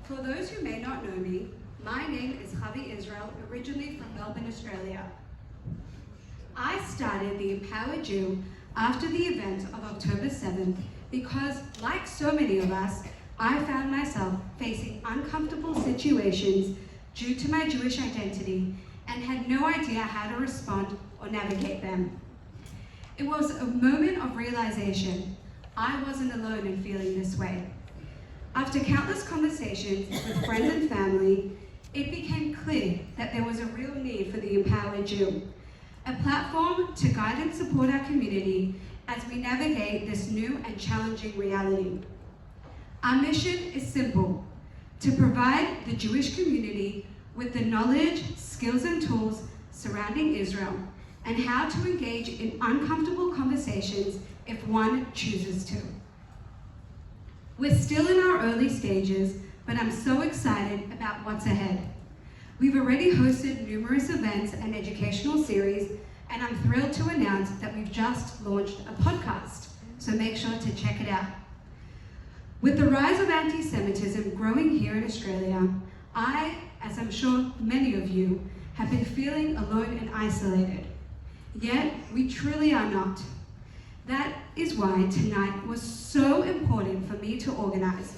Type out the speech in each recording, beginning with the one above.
For those who may not know me, my name is Chavi Israel, originally from Melbourne, Australia. I started the Empowered Jew after the event of October 7th because, like so many of us, I found myself facing uncomfortable situations due to my Jewish identity and had no idea how to respond or navigate them. It was a moment of realization. I wasn't alone in feeling this way. After countless conversations with friends and family, it became clear that there was a real need for the Empowered Jew, a platform to guide and support our community as we navigate this new and challenging reality. Our mission is simple: to provide the Jewish community with the knowledge, skills, and tools surrounding Israel and how to engage in uncomfortable conversations if one chooses to. We're still in our early stages, but I'm so excited about what's ahead. We've already hosted numerous events and educational series, and I'm thrilled to announce that we've just launched a podcast, so make sure to check it out. With the rise of anti-Semitism growing here in Australia, I, as I'm sure many of you, have been feeling alone and isolated. Yet, we truly are not. That is why tonight was so important for me to organize,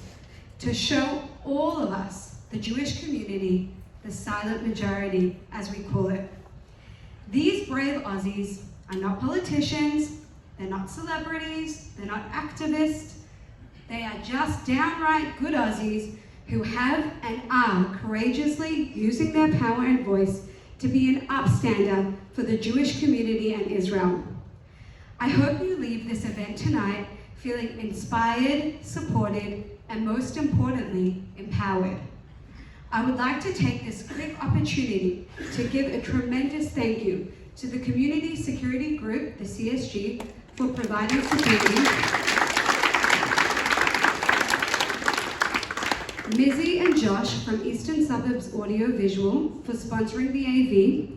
to show all of us, the Jewish community, the silent majority, as we call it. These brave Aussies are not politicians, they're not celebrities, they're not activists. They are just downright good Aussies who have and are courageously using their power and voice to be an upstander for the Jewish community and Israel. I hope you leave this event tonight feeling inspired, supported, and most importantly, empowered. I would like to take this quick opportunity to give a tremendous thank you to the Community Security Group, the CSG, for providing security, Mizzy and Josh from Eastern Suburbs Audio Visual for sponsoring the AV,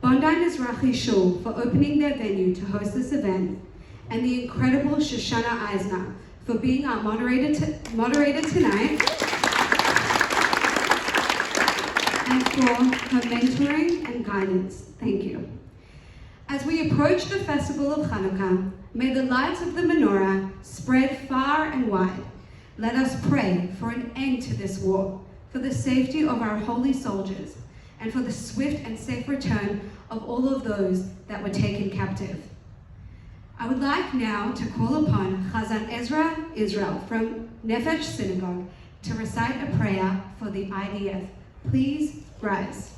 Bondi Mizrachi Shule for opening their venue to host this event, and the incredible Shoshana Eisner for being our moderator tonight, and for her mentoring and guidance. Thank you. As we approach the festival of Chanukah, may the lights of the menorah spread far and wide. Let us pray for an end to this war, for the safety of our holy soldiers, and for the swift and safe return of all of those that were taken captive. I would like now to call upon Chavi Israel from Nefesh Synagogue to recite a prayer for the IDF. Please rise.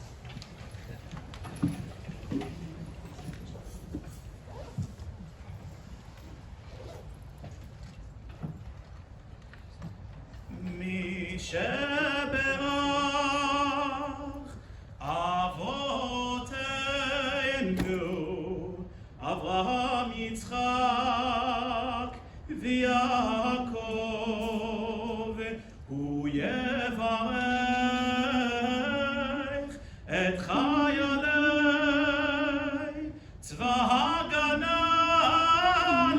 Avraham, Yitzchak, v'Yaakov, hu yevarech et chayalei tzva hagana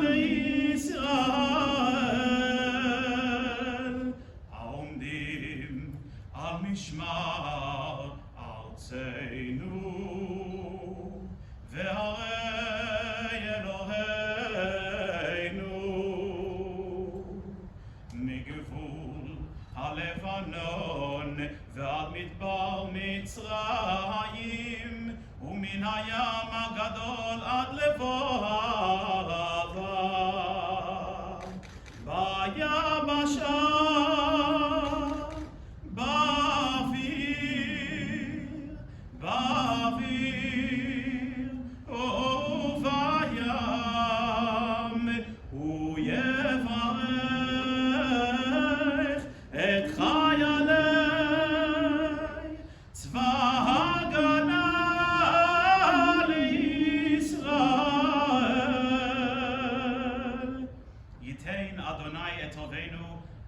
leYisrael, העומדים על משמר ארצנו, והרי ועד מדבר מצרים, ומן הים הגדול עד לבוא הערבה, ביבשה, באוויר, ובים, הוא יברך את חיילי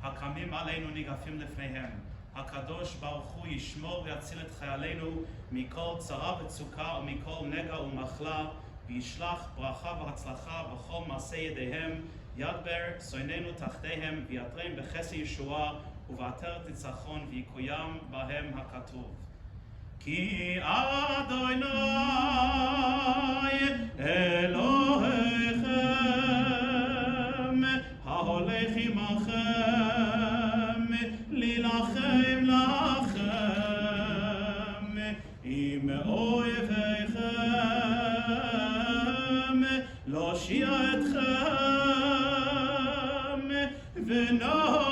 הקמים עלינו ניגפים לפניהם. הקדוש ברוך הוא ישמור ויציל את חיילינו מכל צרה וצוקה ומכל נגע ומחלה, וישלח ברכה והצלחה בכל מעשה ידיהם, ידבר שונאינו תחתיהם, ויתרם בחסד ישועה ובעטרת ניצחון ויקוים בהם הכתוב. כי אדוני אלוהיכם ההולך עמכם להילחם לכם עם אויביכם להושיע אתכם ונאמר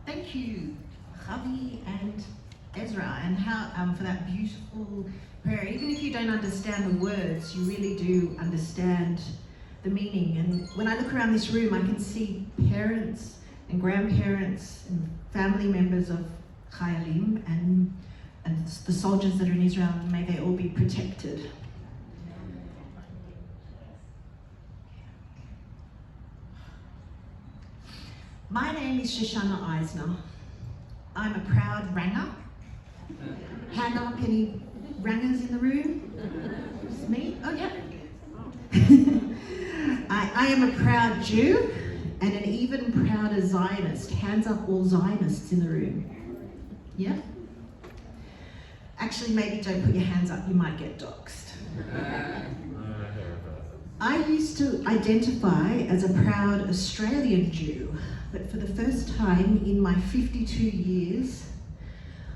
Thank you, Chavi and Ezra, and how for that beautiful prayer. Even if you don't understand the words, you really do understand the meaning. And when I look around this room, I can see parents and grandparents and family members of Chayalim and the soldiers that are in Israel, and may they all be protected. My name is Shoshana Eisner. I'm a proud ranger. Hand up, any rangers in the room? It's me? Oh, yeah. I am a proud Jew and an even prouder Zionist. Hands up, all Zionists in the room. Yeah? Actually, maybe don't put your hands up, you might get doxxed. I used to identify as a proud Australian Jew, but for the first time in my 52 years,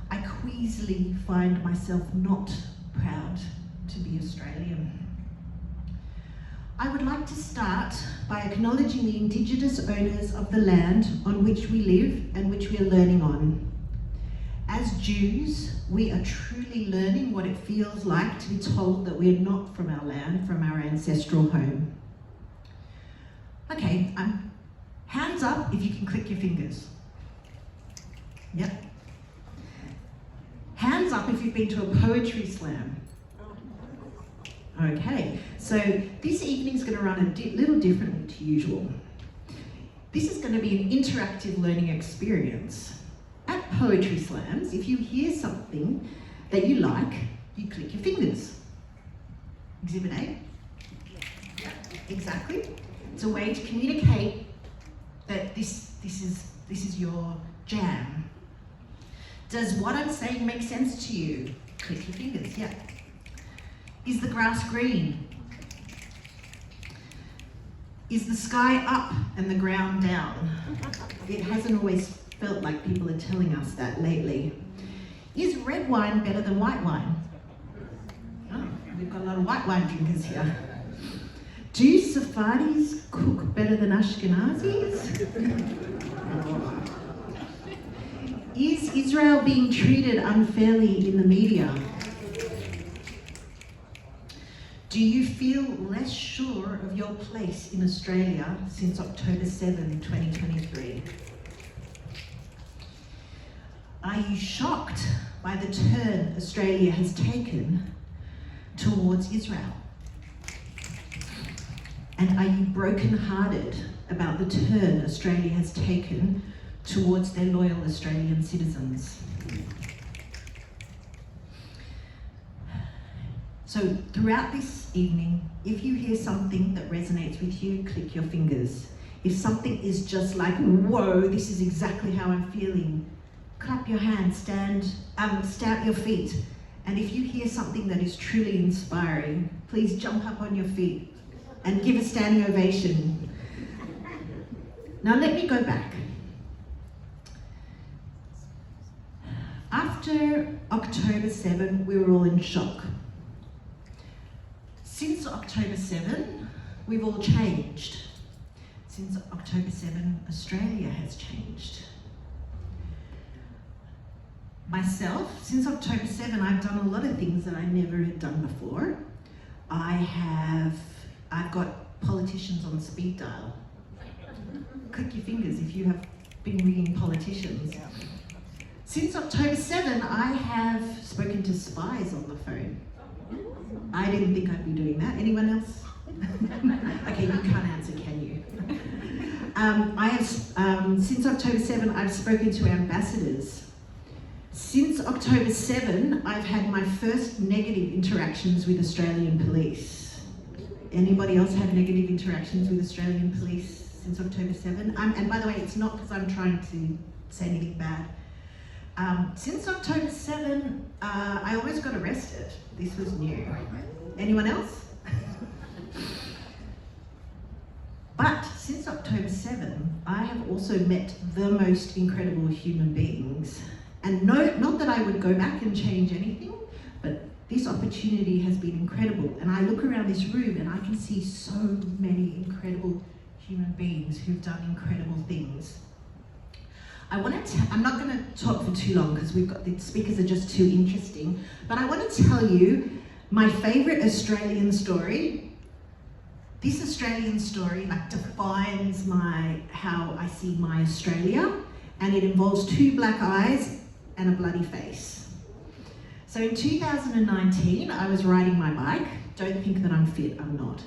I queasily find myself not proud to be Australian. I would like to start by acknowledging the Indigenous owners of the land on which we live and which we are learning on. As Jews, we are truly learning what it feels like to be told that we are not from our land, from our ancestral home. Okay, hands up if you can click your fingers. Yep. Hands up if you've been to a poetry slam. Okay, so this evening's going to run a little differently to usual. This is going to be an interactive learning experience. At poetry slams, if you hear something that you like, you click your fingers. Exhibit A? Yeah, exactly. It's a way to communicate that this is your jam. Does what I'm saying make sense to you? Click your fingers, yeah. Is the grass green? Is the sky up and the ground down? It hasn't always felt like people are telling us that lately. Is red wine better than white wine? Oh, we've got a lot of white wine drinkers here. Do Sephardi's cook better than Ashkenazis? Is Israel being treated unfairly in the media? Do you feel less sure of your place in Australia since October 7, 2023? Are you shocked by the turn Australia has taken towards Israel? And are you broken-hearted about the turn Australia has taken towards their loyal Australian citizens? So throughout this evening, if you hear something that resonates with you, click your fingers. If something is just like, whoa, this is exactly how I'm feeling, clap your hands, stamp your feet. And if you hear something that is truly inspiring, please jump up on your feet and give a standing ovation. Now let me go back. After October 7, we were all in shock. Since October 7, we've all changed. Since October 7, Australia has changed. Myself, since October 7, I've done a lot of things that I never had done before. I've got politicians on speed dial. Click your fingers if you have been reading politicians. Since October 7, I have spoken to spies on the phone. I didn't think I'd be doing that. Anyone else? Okay, you can't answer, can you? Since October 7, I've spoken to ambassadors. Since October 7, I've had my first negative interactions with Australian police. Anybody else have negative interactions with Australian police since October 7? And by the way, it's not because I'm trying to say anything bad. Since October 7, I almost got arrested. This was new. Anyone else? But since October 7, I have also met the most incredible human beings. And not that I would go back and change anything, but this opportunity has been incredible. And I look around this room and I can see so many incredible human beings who've done incredible things. I'm not going to talk for too long because the speakers are just too interesting, but I want to tell you my favourite Australian story. This Australian story defines how I see my Australia, and it involves two black eyes and a bloody face. So in 2019, I was riding my bike. Don't think that I'm fit, I'm not.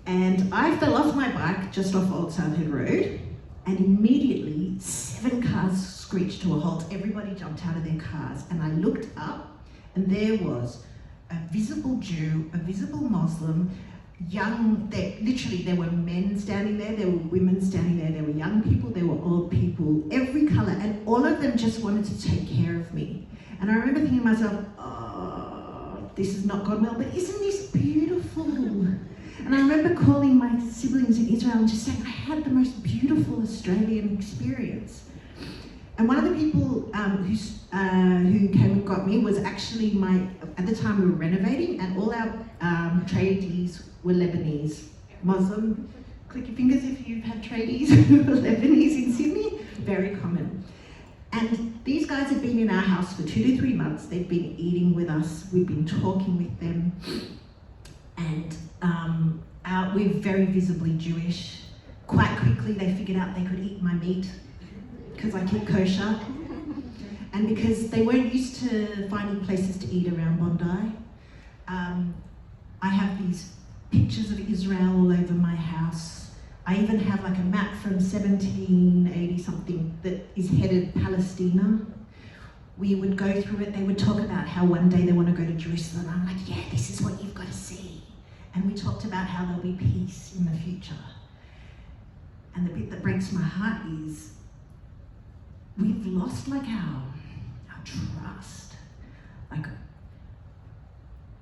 And I fell off my bike just off Old Soundhead Road, and immediately 7 cars screeched to a halt. Everybody jumped out of their cars, and I looked up, and there was a visible Jew, a visible Muslim, there were men standing there were women standing there were young people, there were old people, every colour, and all of them just wanted to take care of me. And I remember thinking to myself, oh, this has not gone well, but isn't this beautiful? And I remember calling my siblings in Israel and just saying, I had the most beautiful Australian experience. And one of the people who came and got me was actually at the time we were renovating, and all our tradies were Lebanese. Muslim, click your fingers if you've had tradies who were Lebanese in Sydney, very common. And these guys had been in our house for 2 to 3 months. They'd been eating with us, we'd been talking with them, and we're very visibly Jewish. Quite quickly they figured out they could eat my meat because I keep kosher, and because they weren't used to finding places to eat around Bondi. I have these pictures of Israel all over my house. I even have a map from 1780 something that is headed Palestina. We would go through it, they would talk about how one day they want to go to Jerusalem. I'm like, yeah, this is what you've got to see. And we talked about how there'll be peace in the future. And the bit that breaks my heart is we've lost our trust.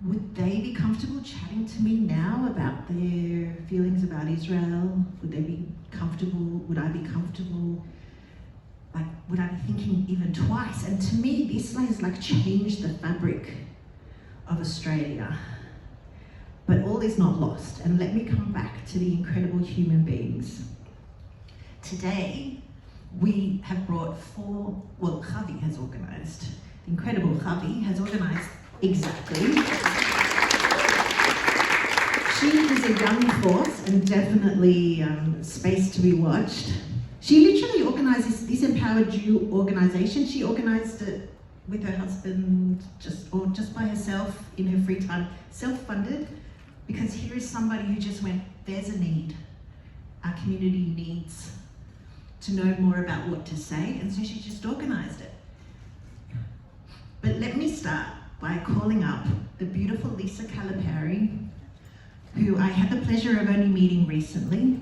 Would they be comfortable chatting to me now about their feelings about Israel? Would they be comfortable? Would I be comfortable? Would I be thinking even twice? And to me, this has changed the fabric of Australia. But all is not lost, and let me come back to the incredible human beings. Today, we have brought Chavi has organised, the incredible Chavi has organised exactly. She is a young force and definitely space to be watched. She literally organised this Empowered Jew organisation. She organised it with her husband just by herself in her free time, self-funded, because here is somebody who just went, there's a need. Our community needs to know more about what to say, and so she just organised it. But let me start by calling up the beautiful Lisa Caliper, who I had the pleasure of only meeting recently.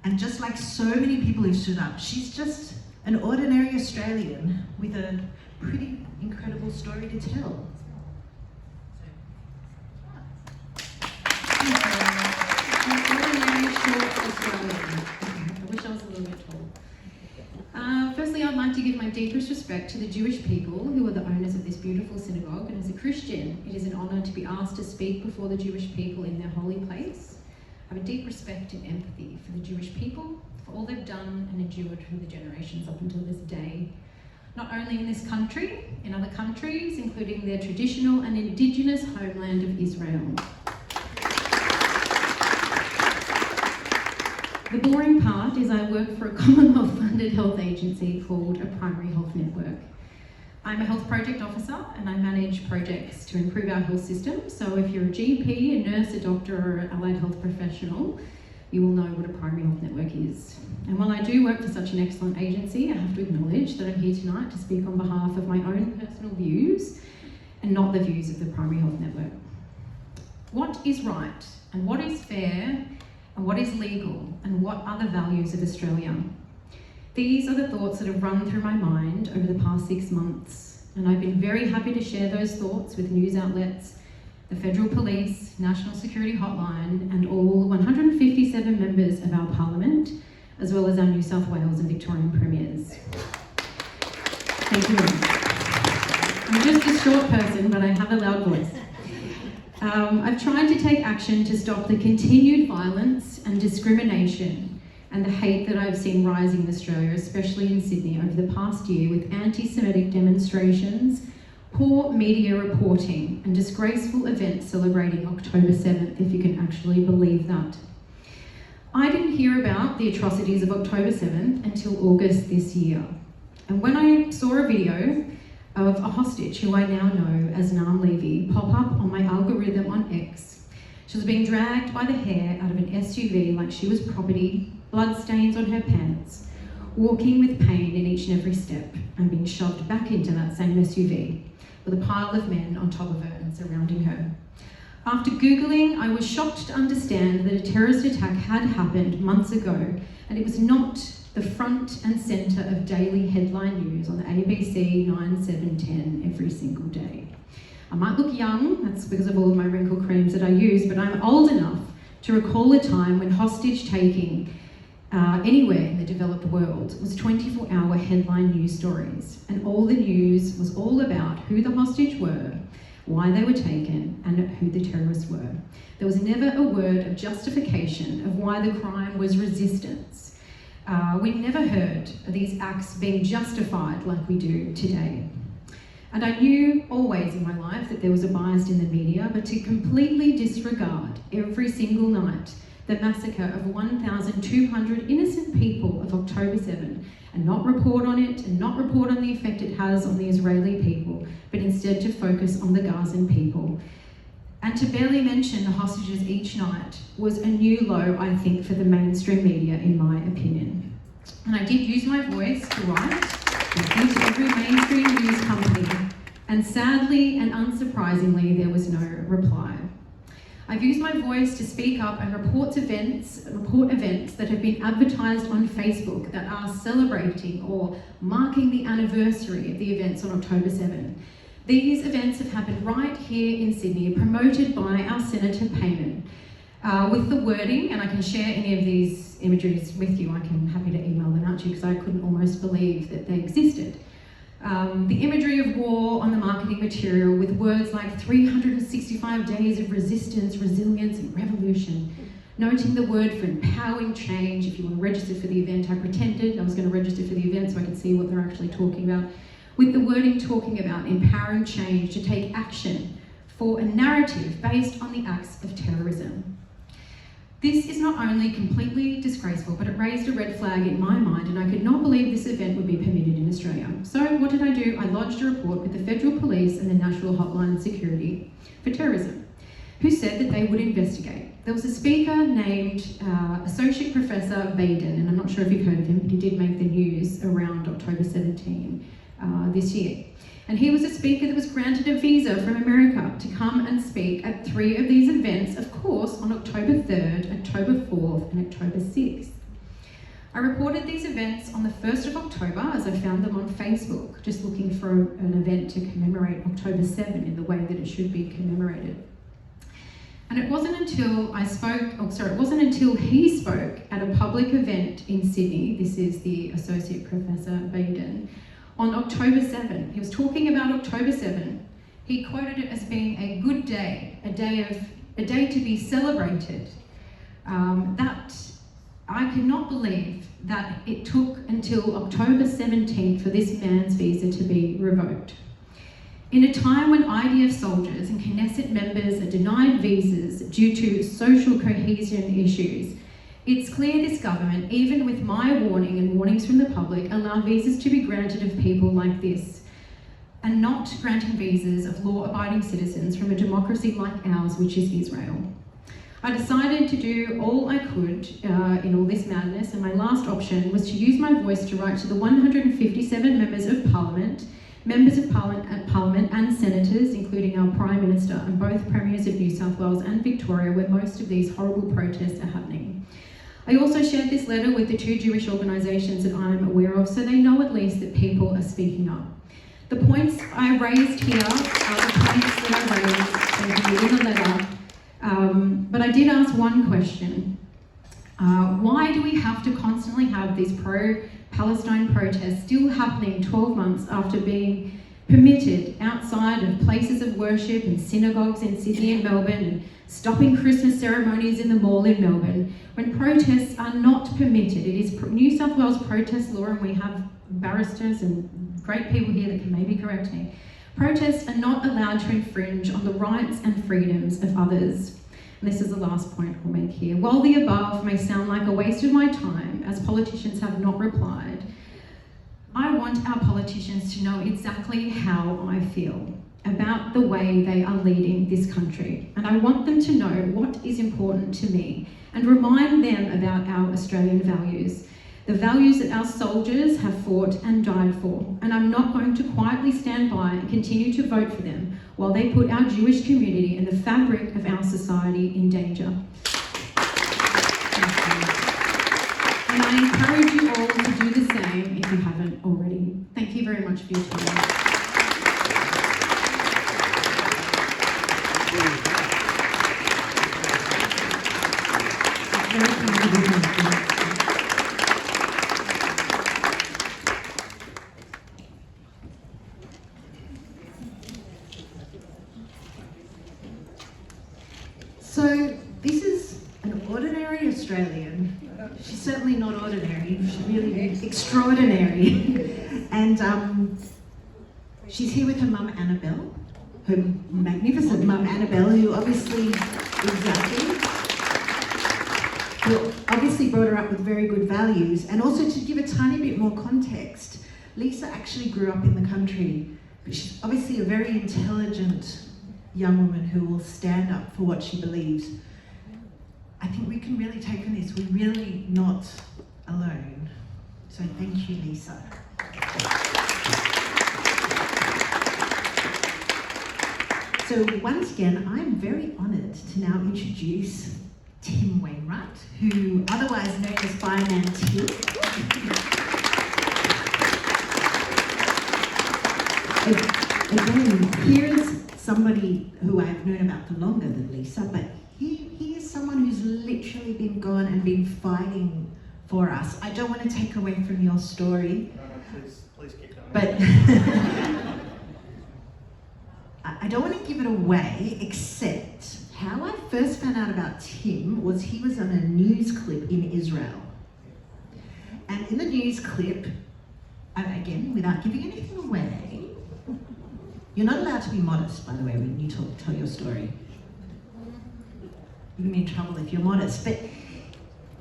And just like so many people who stood up, she's just an ordinary Australian with a pretty incredible story to tell. An ordinary short Australian. I wish I was a little bit tall. Firstly, I'd like to give my deepest respect to the Jewish people who are the owners of this beautiful synagogue, and as a Christian, it is an honour to be asked to speak before the Jewish people in their holy place. I have a deep respect and empathy for the Jewish people, for all they've done and endured through the generations up until this day. Not only in this country, in other countries, including their traditional and indigenous homeland of Israel. The boring part is I work for a Commonwealth-funded health agency called a Primary Health Network. I'm a health project officer and I manage projects to improve our health system. So if you're a GP, a nurse, a doctor, or an allied health professional, you will know what a primary health network is. And while I do work for such an excellent agency, I have to acknowledge that I'm here tonight to speak on behalf of my own personal views and not the views of the Primary Health Network. What is right and what is fair and what is legal and what are the values of Australia? These are the thoughts that have run through my mind over the past 6 months, and I've been very happy to share those thoughts with news outlets, the Federal Police, National Security Hotline, and all 157 members of our Parliament, as well as our New South Wales and Victorian Premiers. Thank you very much. I'm just a short person, but I have a loud voice. I've tried to take action to stop the continued violence and discrimination and the hate that I've seen rising in Australia, especially in Sydney, over the past year with anti-Semitic demonstrations, poor media reporting, and disgraceful events celebrating October 7th, if you can actually believe that. I didn't hear about the atrocities of October 7th until August this year. And when I saw a video of a hostage who I now know as Naam Levy pop up on my algorithm on X, she was being dragged by the hair out of an SUV like she was property, bloodstains on her pants, walking with pain in each and every step, and being shoved back into that same SUV with a pile of men on top of her and surrounding her. After Googling, I was shocked to understand that a terrorist attack had happened months ago, and it was not the front and centre of daily headline news on the ABC 9, 7, 10 every single day. I might look young, that's because of all of my wrinkle creams that I use, but I'm old enough to recall a time when hostage taking anywhere in the developed world was 24-hour headline news stories, and all the news was all about who the hostage were, why they were taken, and who the terrorists were. There was never a word of justification of why the crime was resistance. We never heard of these acts being justified like we do today. And I knew always in my life that there was a bias in the media, but to completely disregard every single night the massacre of 1,200 innocent people of October 7 and not report on it and not report on the effect it has on the Israeli people, but instead to focus on the Gazan people. And to barely mention the hostages each night was a new low, I think, for the mainstream media, in my opinion. And I did use my voice to write to every mainstream news company, and sadly and unsurprisingly, there was no reply. I've used my voice to speak up and report events that have been advertised on Facebook that are celebrating or marking the anniversary of the events on October 7. These events have happened right here in Sydney, promoted by our Senator Payman, with the wording, and I can share any of these images with you. I'm happy to email them out to you because I couldn't almost believe that they existed. The imagery of war on the marketing material with words like 365 days of resistance, resilience, and revolution, noting the word for empowering change. If you want to register for the event, I pretended I was going to register for the event so I could see what they're actually talking about, with the wording talking about empowering change to take action for a narrative based on the acts of terrorism. This is not only completely disgraceful, but it raised a red flag in my mind, and I could not believe this event would be permitted in Australia. So what did I do? I lodged a report with the Federal Police and the National Hotline Security for Terrorism, who said that they would investigate. There was a speaker named Associate Professor Baden, and I'm not sure if you've heard of him, but he did make the news around October 17 this year. And he was a speaker that was granted a visa from America to come and speak at 3 of these events, of course, on October 3rd, October 4th, and October 6th. I reported these events on the 1st of October as I found them on Facebook, just looking for an event to commemorate October 7 in the way that it should be commemorated. And it wasn't until he spoke at a public event in Sydney, this is the Associate Professor Baden, on October 7. He was talking about October 7. He quoted it as being a good day, a day to be celebrated. That I could not believe that it took until October 17th for this man's visa to be revoked. In a time when IDF soldiers and Knesset members are denied visas due to social cohesion issues, It's clear this government, even with my warning and warnings from the public, allow visas to be granted of people like this, and not granting visas of law-abiding citizens from a democracy like ours, which is Israel. I decided to do all I could in all this madness, and my last option was to use my voice to write to the 157 members of Parliament and senators, including our Prime Minister and both Premiers of New South Wales and Victoria, where most of these horrible protests are happening. I also shared this letter with the 2 Jewish organisations that I'm aware of, so they know at least that people are speaking up. The points I raised here are the points that I raised in the letter, but I did ask one question. Why do we have to constantly have these pro-Palestine protests still happening 12 months after being permitted outside of places of worship and synagogues in Sydney and Melbourne, and stopping Christmas ceremonies in the mall in Melbourne, when protests are not permitted? It is New South Wales protest law, and we have barristers and great people here that can maybe correct me. Protests are not allowed to infringe on the rights and freedoms of others. And this is the last point I'll make here. While the above may sound like a waste of my time, as politicians have not replied, I want our politicians to know exactly how I feel about the way they are leading this country. And I want them to know what is important to me and remind them about our Australian values, the values that our soldiers have fought and died for. And I'm not going to quietly stand by and continue to vote for them while they put our Jewish community and the fabric of our society in danger. And I encourage you all to do the same if you haven't already. Thank you very much for your time. So this is an ordinary Australian. She's certainly not ordinary, she's really extraordinary. And she's here with her mum Annabelle, her magnificent mum Annabelle, who obviously brought her up with very good values. And also, to give a tiny bit more context, Lisa actually grew up in the country, but she's obviously a very intelligent young woman who will stand up for what she believes. I think we can really take from this, we're really not alone. So thank you, Lisa. So once again, I'm very honoured to now introduce Tim Wainwright, who otherwise known as Fireman Tim. Again, here's somebody who I've known about for longer than Lisa, but he is someone who's literally been gone and been fighting for us. I don't want to take away from your story. No, please keep going. But I don't want to give it away, except how I first found out about Tim was he was on a news clip in Israel. And in the news clip, again, without giving anything away, you're not allowed to be modest, by the way, when you tell your story. You can be in trouble if you're modest. But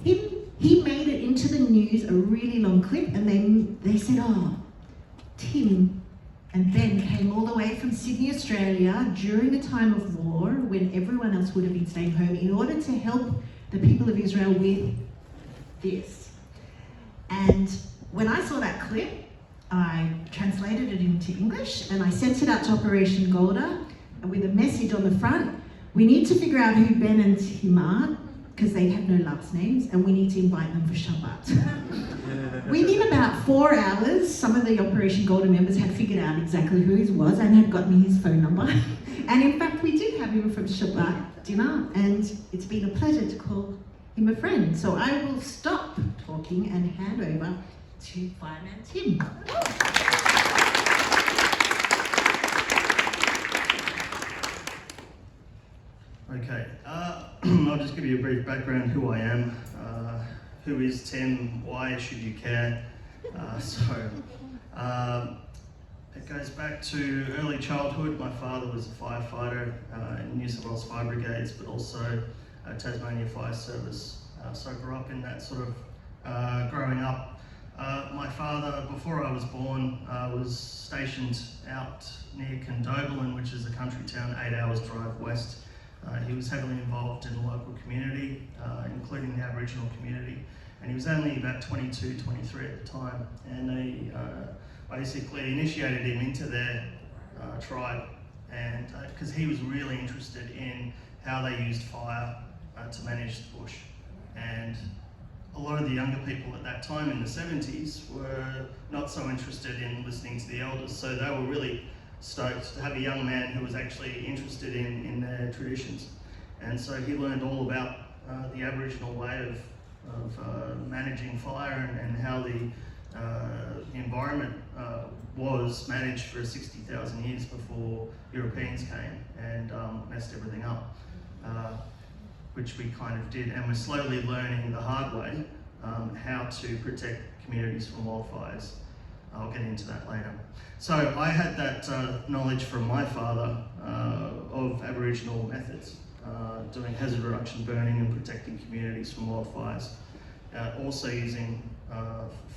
he made it into the news, a really long clip, and they said, oh, Tim and Ben came all the way from Sydney, Australia during the time of war when everyone else would have been staying home in order to help the people of Israel with this. And when I saw that clip, I translated it into English and I sent it out to Operation Golda with a message on the front. We need to figure out who Ben and Tim are, because they have no last names, and we need to invite them for Shabbat. Within about 4 hours, some of the Operation Golda members had figured out exactly who he was and had got me his phone number. And in fact, we did have him from Shabbat dinner, and it's been a pleasure to call him a friend. So I will stop talking and hand over to Fireman Tim. Okay, I'll just give you a brief background who I am. Who is Tim? Why should you care? It goes back to early childhood. My father was a firefighter in New South Wales Fire Brigades, but also Tasmania Fire Service So I grew up in that sort of growing up. My father, before I was born, was stationed out near Condobolin, which is a country town 8 hours drive west. He was heavily involved in the local community, including the Aboriginal community, and he was only about 22, 23 at the time, and they basically initiated him into their tribe, and because he was really interested in how they used fire to manage the bush. And a lot of the younger people at that time in the 70s were not so interested in listening to the elders, so they were really stoked to have a young man who was actually interested in their traditions. And so he learned all about the Aboriginal way of managing fire and how the environment was managed for 60,000 years before Europeans came and messed everything up, which we kind of did. And we're slowly learning the hard way how to protect communities from wildfires. I'll get into that later. So I had that knowledge from my father of Aboriginal methods, doing hazard reduction burning and protecting communities from wildfires. Also using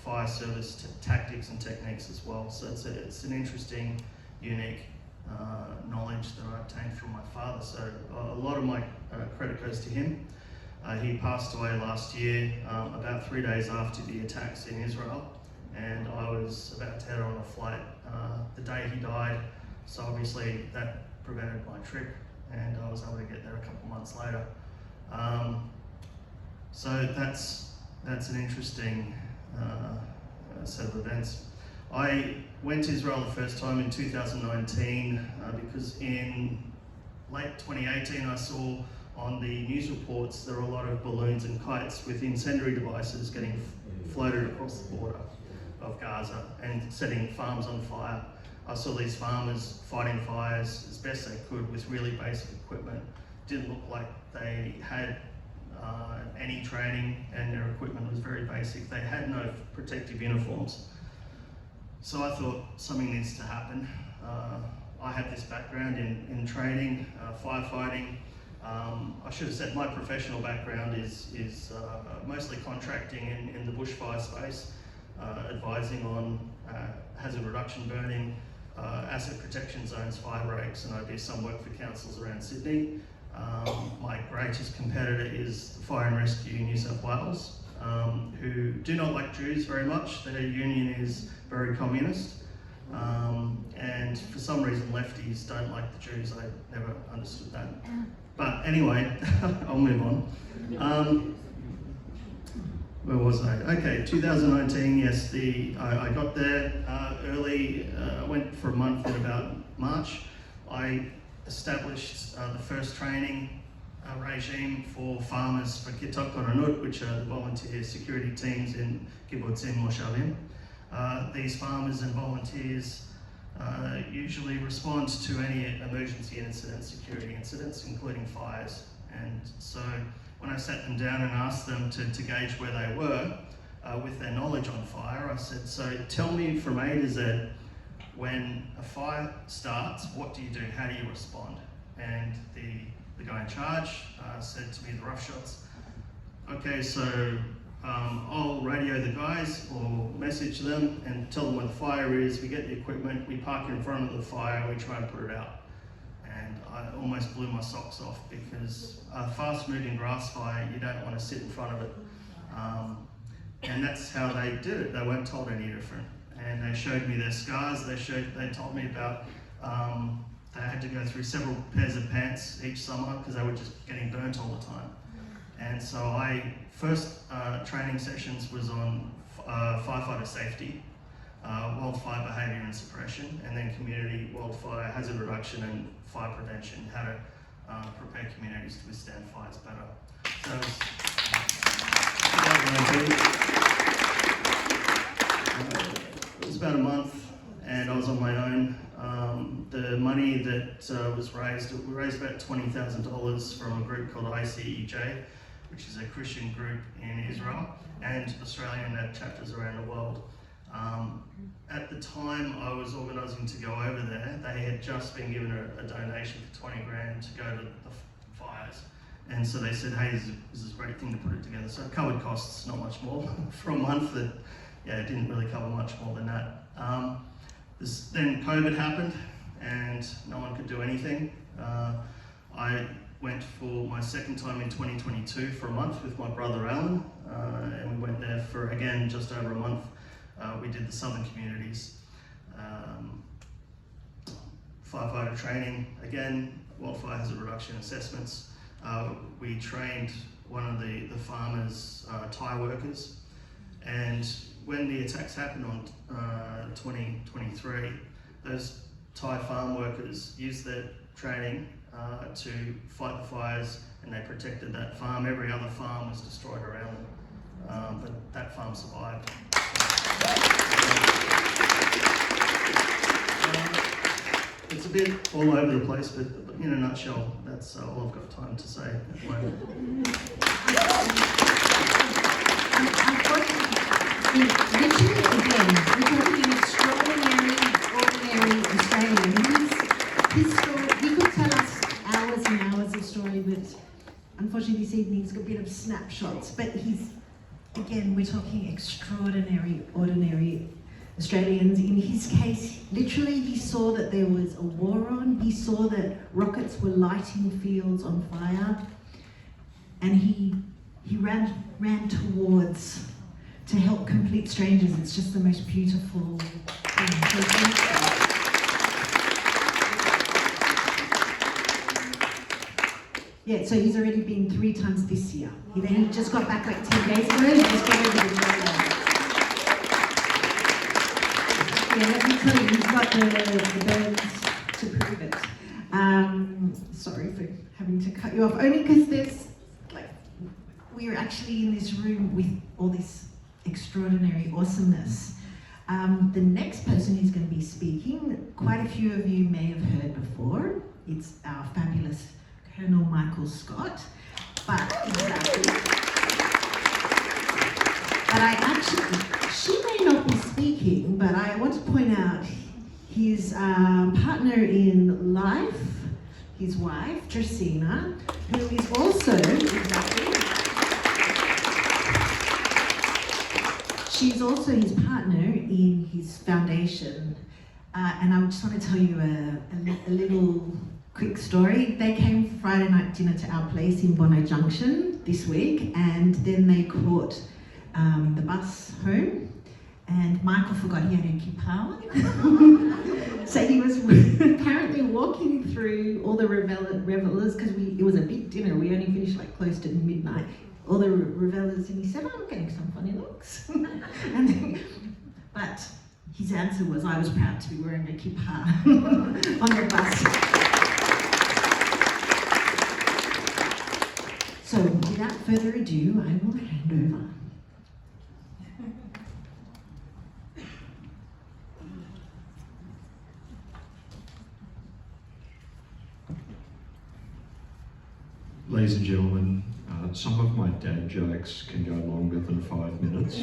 fire service tactics and techniques as well. So it's an interesting, unique knowledge that I obtained from my father. So a lot of my credit goes to him. He passed away last year, about 3 days after the attacks in Israel, and I was about to head on a flight the day he died. So obviously that prevented my trip, and I was able to get there a couple months later. So that's an interesting set of events. I went to Israel the first time in 2019 because in late 2018 I saw on the news reports there were a lot of balloons and kites with incendiary devices getting floated across the border of Gaza and setting farms on fire. I saw these farmers fighting fires as best they could with really basic equipment. Didn't look like they had any training, and their equipment was very basic. They had no protective uniforms. So I thought something needs to happen. I have this background in training, firefighting. I should have said my professional background is mostly contracting in the bushfire space, advising on hazard reduction burning, asset protection zones, fire breaks, and I do some work for councils around Sydney. My greatest competitor is the Fire and Rescue New South Wales, who do not like Jews very much. Their union is very communist, and for some reason lefties don't like the Jews. I never understood that. But anyway, I'll move on. Where was I? Okay, 2019, yes, I got there early. I went for a month in about March. I established the first training regime for farmers for Kitok Koronut, which are the volunteer security teams in kibbutzim moshavim. These farmers and volunteers usually respond to any emergency incidents, security incidents, including fires. And so when I sat them down and asked them to gauge where they were with their knowledge on fire, I said, so tell me from A to Z, when a fire starts, what do you do? How do you respond? And the guy in charge said to me, the rough shots, okay, so I'll radio the guys or message them and tell them where the fire is. We get the equipment, we park in front of the fire, we try and put it out. And I almost blew my socks off because a fast-moving grass fire, you don't want to sit in front of it. And that's how they did it. They weren't told any different. And they showed me their scars. They told me about they had to go through several pairs of pants each summer because they were just getting burnt all the time. And so first training sessions was on firefighter safety, wildfire behaviour and suppression, and then community wildfire hazard reduction and fire prevention, how to prepare communities to withstand fires better. So it was about a month, and I was on my own. The money that was raised, we raised about $20,000 from a group called ICEJ, which is a Christian group in Israel, and Australian chapters around the world. At the time I was organising to go over there, they had just been given a donation for 20 grand to go to the fires. And so they said, hey, this is a great thing to put it together. So it covered costs, not much more, for a month. That, yeah, it didn't really cover much more than that. Then COVID happened and no one could do anything. I went for my second time in 2022 for a month with my brother Alan, and we went there for, again, just over a month. We did the southern communities. Firefighter training, again, wildfire hazard reduction assessments. We trained one of the farmers' Thai workers, and when the attacks happened on 2023, those Thai farm workers used their training to fight the fires, and they protected that farm. Every other farm was destroyed around them, but that farm survived. It's a bit all over the place, but in a nutshell, that's all I've got time to say at the moment. Literally, again, we're talking an extraordinary, ordinary Australian. His story, he could tell us hours and hours of story, but unfortunately this evening's got a bit of snapshots. But again, we're talking extraordinary, ordinary Australians. In his case, literally he saw that there was a war on, he saw that rockets were lighting fields on fire, and he ran towards to help complete strangers. It's just the most beautiful thing. Yeah, so he's already been 3 times this year. He just got back like 10 days ago. He just got over the Jordan. Yeah, let me tell you, he's got the birds to prove it. Sorry for having to cut you off, only because we're actually in this room with all this extraordinary awesomeness. The next person who's going to be speaking, quite a few of you may have heard before. It's our fabulous Colonel Michael Scott. But she may not be speaking, but I want to point out his partner in life, his wife, Josina, who is also, she's also his partner in his foundation. And I just want to tell you a little quick story. They came Friday night dinner to our place in Bondi Junction this week, and then they caught the bus home, and Michael forgot he had a kippah. So he was apparently walking through all the revelers, because it was a big dinner, we only finished like close to midnight, all the revelers, and he said, I'm getting some funny looks. But his answer was, I was proud to be wearing a kippah on the bus. So without further ado, I will hand over. Ladies and gentlemen, some of my dad jokes can go longer than 5 minutes.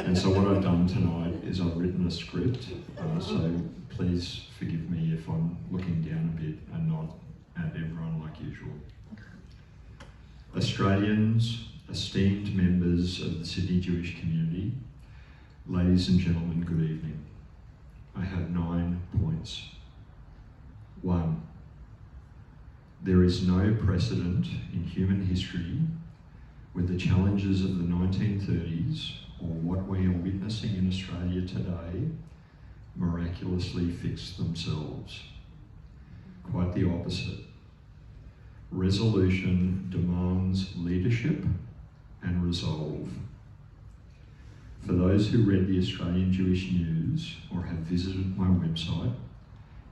And so what I've done tonight is I've written a script, so please forgive me if I'm looking down a bit and not at everyone like usual. Australians, esteemed members of the Sydney Jewish community, ladies and gentlemen, good evening. I have 9 points. 1. There is no precedent in human history where the challenges of the 1930s, or what we are witnessing in Australia today, miraculously fixed themselves. Quite the opposite. Resolution demands leadership and resolve. For those who read the Australian Jewish News or have visited my website,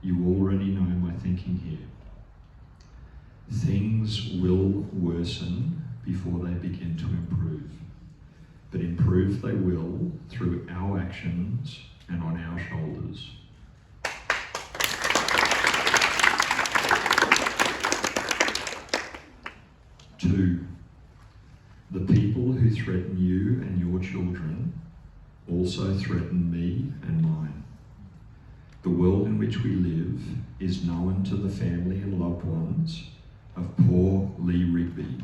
you already know my thinking here. Things will worsen before they begin to improve, but improve they will through our actions and on our shoulders. Two, the people who threaten you and your children also threaten me and mine. The world in which we live is known to the family and loved ones of poor Lee Rigby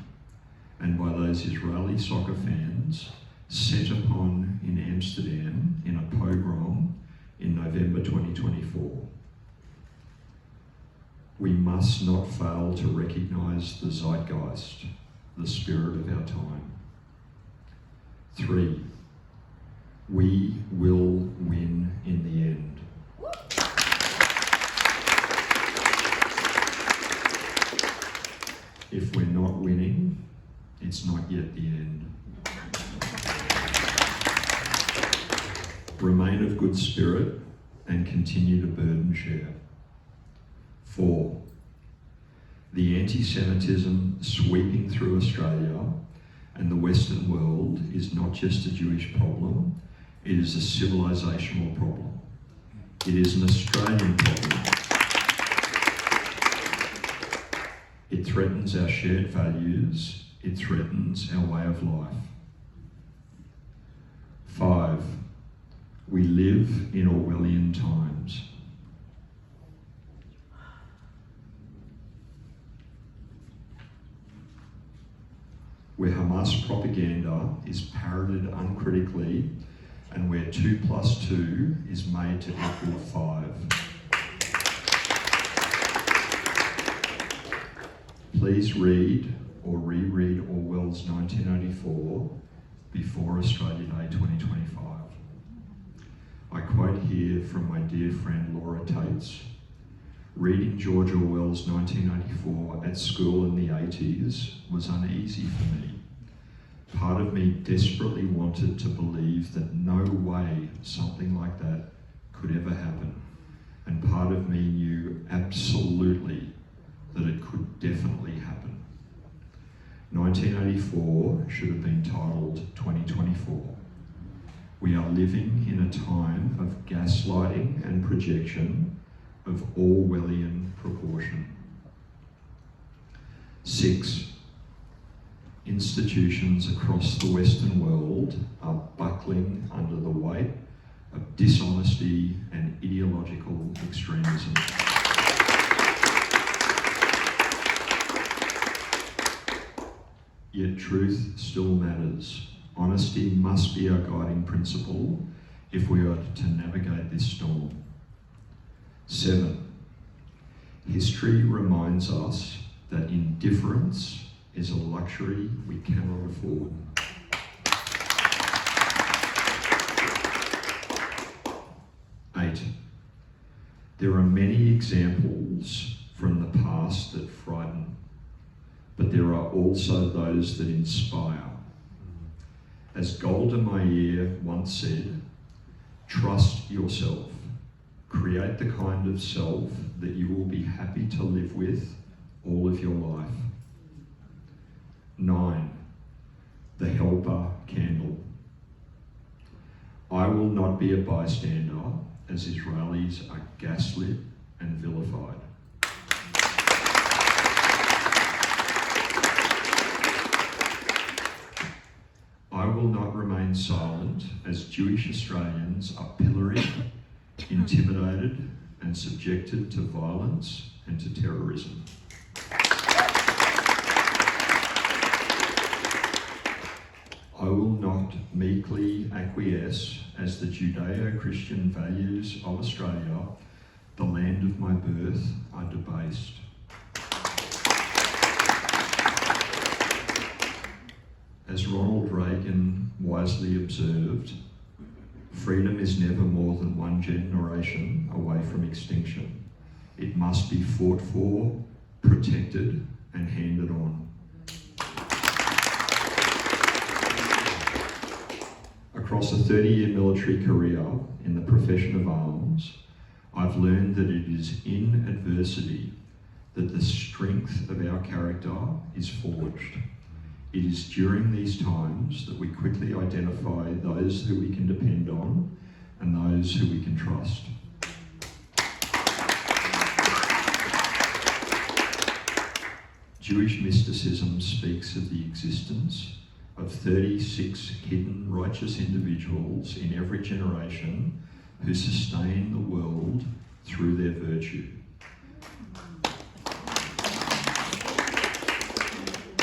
and by those Israeli soccer fans set upon in Amsterdam in a pogrom in November 2024. We must not fail to recognise the zeitgeist, the spirit of our time. 3, we will win in the end. If we're not winning, it's not yet the end. Remain of good spirit and continue to burden share. 4, the anti-Semitism sweeping through Australia and the Western world is not just a Jewish problem, it is a civilisational problem. It is an Australian problem. It threatens our shared values, it threatens our way of life. 5, we live in Orwellian times. Where Hamas propaganda is parroted uncritically and where 2 + 2 is made to equal 5. Please read or reread Orwell's 1984 before Australia Day 2025. I quote here from my dear friend Laura Tates. Reading George Orwell's 1984 at school in the 80s was uneasy for me. Part of me desperately wanted to believe that no way something like that could ever happen. And part of me knew absolutely that it could definitely happen. 1984 should have been titled 2024. We are living in a time of gaslighting and projection of Orwellian proportion. 6, institutions across the Western world are buckling under the weight of dishonesty and ideological extremism. Yet truth still matters. Honesty must be our guiding principle if we are to navigate this storm. 7, history reminds us that indifference is a luxury we cannot afford. 8, there are many examples from the past that frighten, but there are also those that inspire. As Golda Meir once said, trust yourself. Create the kind of self that you will be happy to live with all of your life. 9, the helper candle. I will not be a bystander as Israelis are gaslit and vilified. I will not remain silent as Jewish Australians are pilloried, intimidated and subjected to violence and to terrorism. I will not meekly acquiesce as the Judeo-Christian values of Australia, the land of my birth, are debased. As Ronald Reagan wisely observed, freedom is never more than one generation away from extinction. It must be fought for, protected, and handed on. Across a 30-year military career in the profession of arms, I've learned that it is in adversity that the strength of our character is forged. It is during these times that we quickly identify those who we can depend on and those who we can trust. Jewish mysticism speaks of the existence of 36 hidden righteous individuals in every generation who sustain the world through their virtue.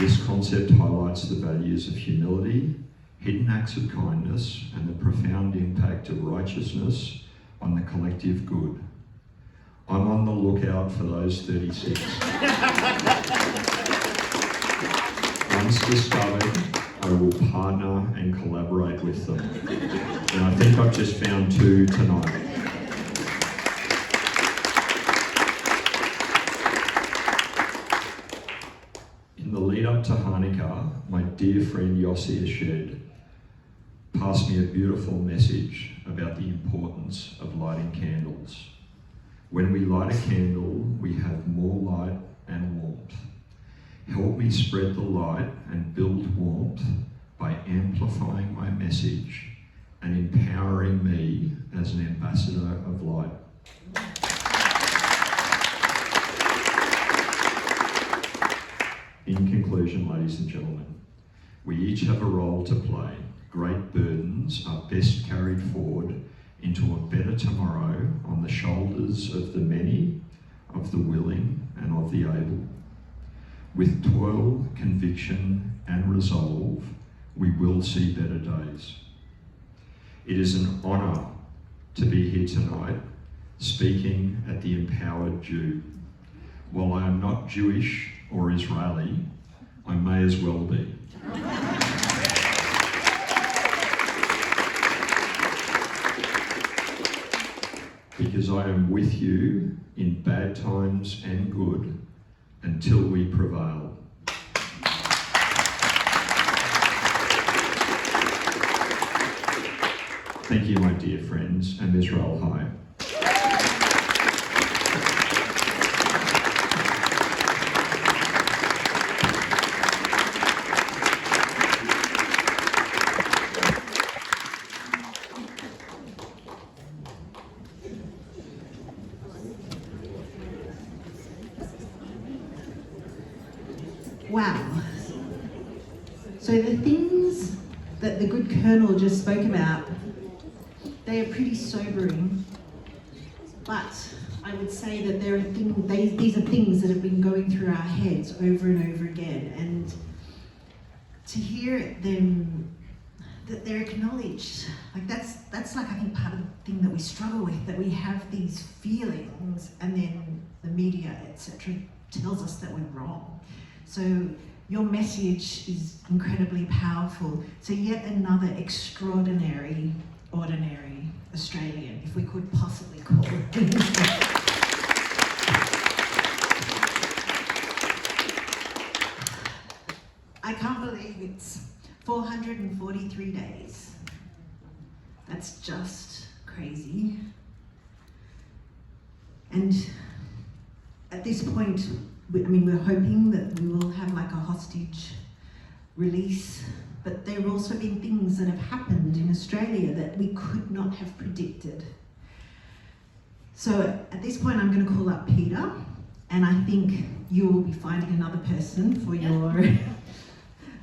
This concept highlights the values of humility, hidden acts of kindness, and the profound impact of righteousness on the collective good. I'm on the lookout for those 36. Once discovered, I will partner and collaborate with them. And I think I've just found 2 tonight. In the lead up to Hanukkah, my dear friend Yossi Ashed passed me a beautiful message about the importance of lighting candles. When we light a candle, we have more light and warmth. Help me spread the light and build warmth by amplifying my message and empowering me as an ambassador of light. In conclusion, ladies and gentlemen, we each have a role to play. Great burdens are best carried forward into a better tomorrow on the shoulders of the many, of the willing, and of the able. With toil, conviction, and resolve, we will see better days. It is an honour to be here tonight, speaking at the Empowered Jew. While I am not Jewish or Israeli, I may as well be. Because I am with you in bad times and good until we prevail. Thank you, my dear friends, and Israel High. Wow. So the things that the good Colonel just spoke about, they are pretty sobering, but I would say that there are these are things that have been going through our heads over and over again, and to hear them, that they're acknowledged, like that's like I think part of the thing that we struggle with, that we have these feelings and then the media, etc., tells us that we're wrong. So your message is incredibly powerful. So yet another extraordinary, ordinary Australian, if we could possibly call it. I can't believe it's 443 days. That's just crazy. And at this point, we're hoping that we will have like a hostage release, but there have also been things that have happened in Australia that we could not have predicted. So at this point, I'm going to call up Peter, and I think you will be finding another person for your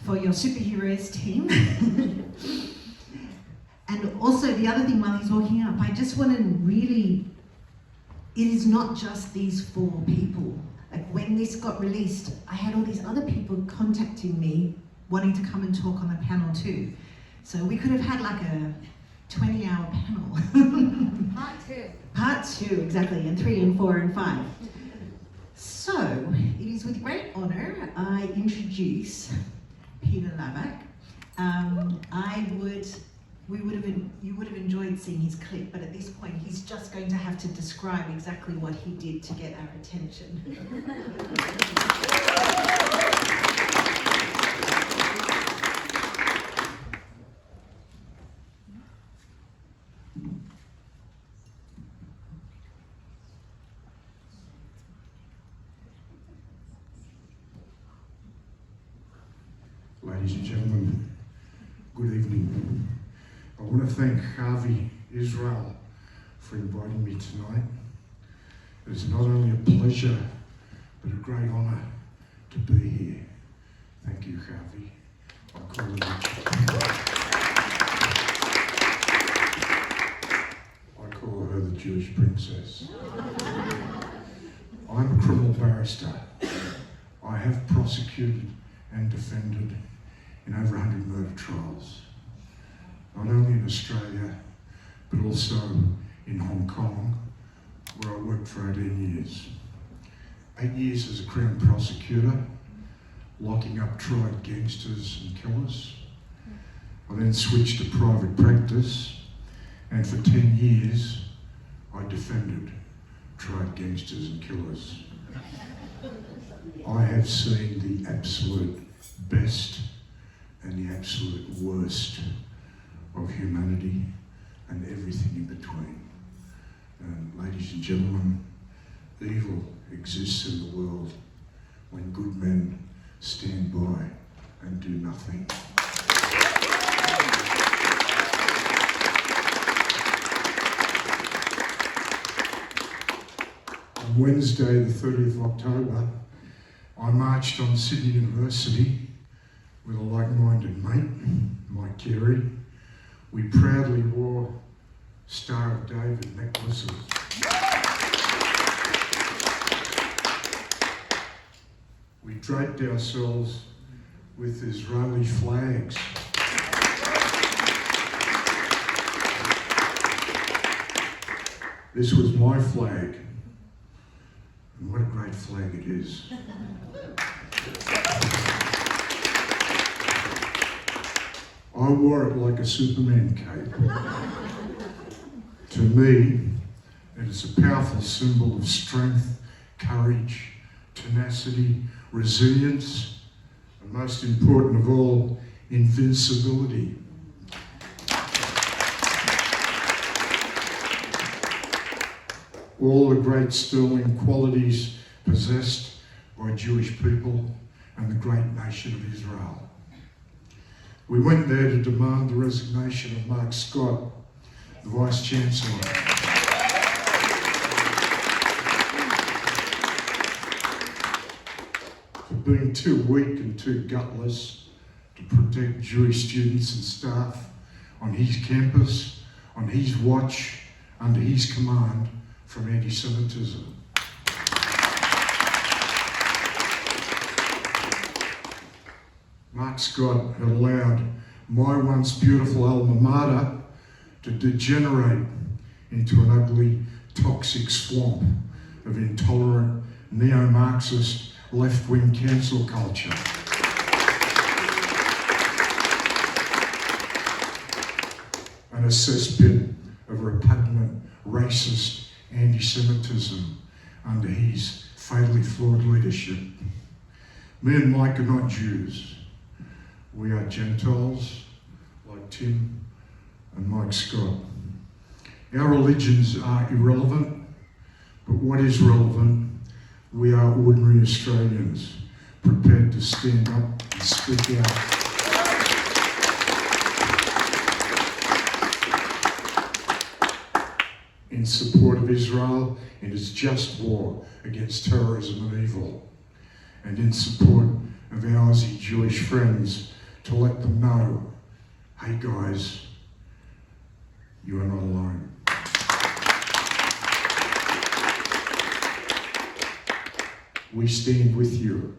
superheroes team. And also the other thing while he's walking up, I just want to really, it is not just these 4 people. Like when this got released, I had all these other people contacting me wanting to come and talk on the panel too. So we could have had like a 20-hour panel. Part 2, exactly, and 3 and 4 and 5. So it is with great honour I introduce Peter Lavak. You would have enjoyed seeing his clip, but at this point he's just going to have to describe exactly what he did to get our attention. Ladies and gentlemen, good evening. I want to thank Chavi Israel for inviting me tonight. It's not only a pleasure, but a great honour to be here. Thank you, Chavi. I call her the Jewish princess. I'm a criminal barrister. I have prosecuted and defended in over 100 murder trials, not only in Australia, but also in Hong Kong, where I worked for 18 years. 8 years as a Crown prosecutor, locking up tried gangsters and killers. I then switched to private practice, and for 10 years, I defended tried gangsters and killers. I have seen the absolute best and the absolute worst of humanity and everything in between. And ladies and gentlemen, evil exists in the world when good men stand by and do nothing. On Wednesday, the 30th of October, I marched on Sydney University with a like-minded mate, Mike Carey. We proudly wore Star of David necklaces. We draped ourselves with Israeli flags. This was my flag, and what a great flag it is. I wore it like a Superman cape. To me, it is a powerful symbol of strength, courage, tenacity, resilience, and most important of all, invincibility. All the great sterling qualities possessed by Jewish people and the great nation of Israel. We went there to demand the resignation of Mark Scott, the Vice-Chancellor. For being too weak and too gutless to protect Jewish students and staff on his campus, on his watch, under his command, from anti-Semitism. Mark Scott had allowed my once beautiful alma mater to degenerate into an ugly, toxic swamp of intolerant, neo-Marxist, left-wing cancel culture. And a cesspit of repugnant, racist anti-Semitism under his fatally flawed leadership. Me and Mike are not Jews. We are Gentiles, like Tim and Mike Scott. Our religions are irrelevant, but what is relevant, we are ordinary Australians, prepared to stand up and speak out. In support of Israel in its just war against terrorism and evil, and in support of our Aussie Jewish friends to let them know, hey guys, you are not alone. We stand with you.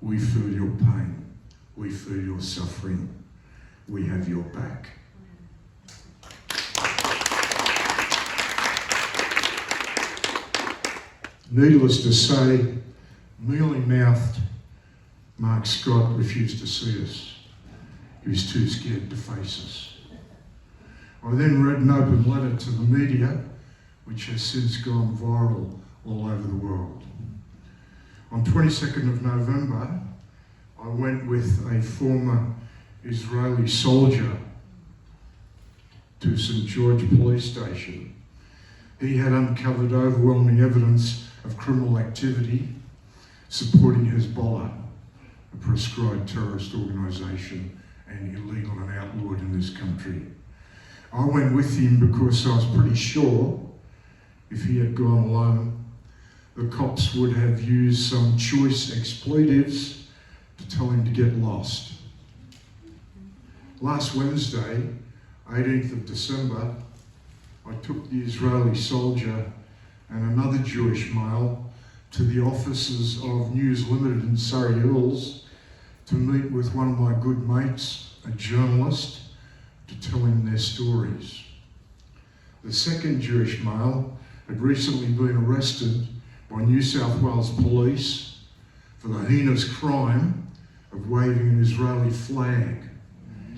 We feel your pain. We feel your suffering. We have your back. Needless to say, mealy-mouthed Mark Scott refused to see us. He was too scared to face us. I then read an open letter to the media, which has since gone viral all over the world. On 22nd of November, I went with a former Israeli soldier to St. George Police Station. He had uncovered overwhelming evidence of criminal activity supporting Hezbollah, a proscribed terrorist organisation and illegal and outlawed in this country. I went with him because I was pretty sure if he had gone alone, the cops would have used some choice expletives to tell him to get lost. Last Wednesday, 18th of December, I took the Israeli soldier and another Jewish male to the offices of News Limited in Surrey Hills to meet with one of my good mates, a journalist, to tell him their stories. The second Jewish male had recently been arrested by New South Wales police for the heinous crime of waving an Israeli flag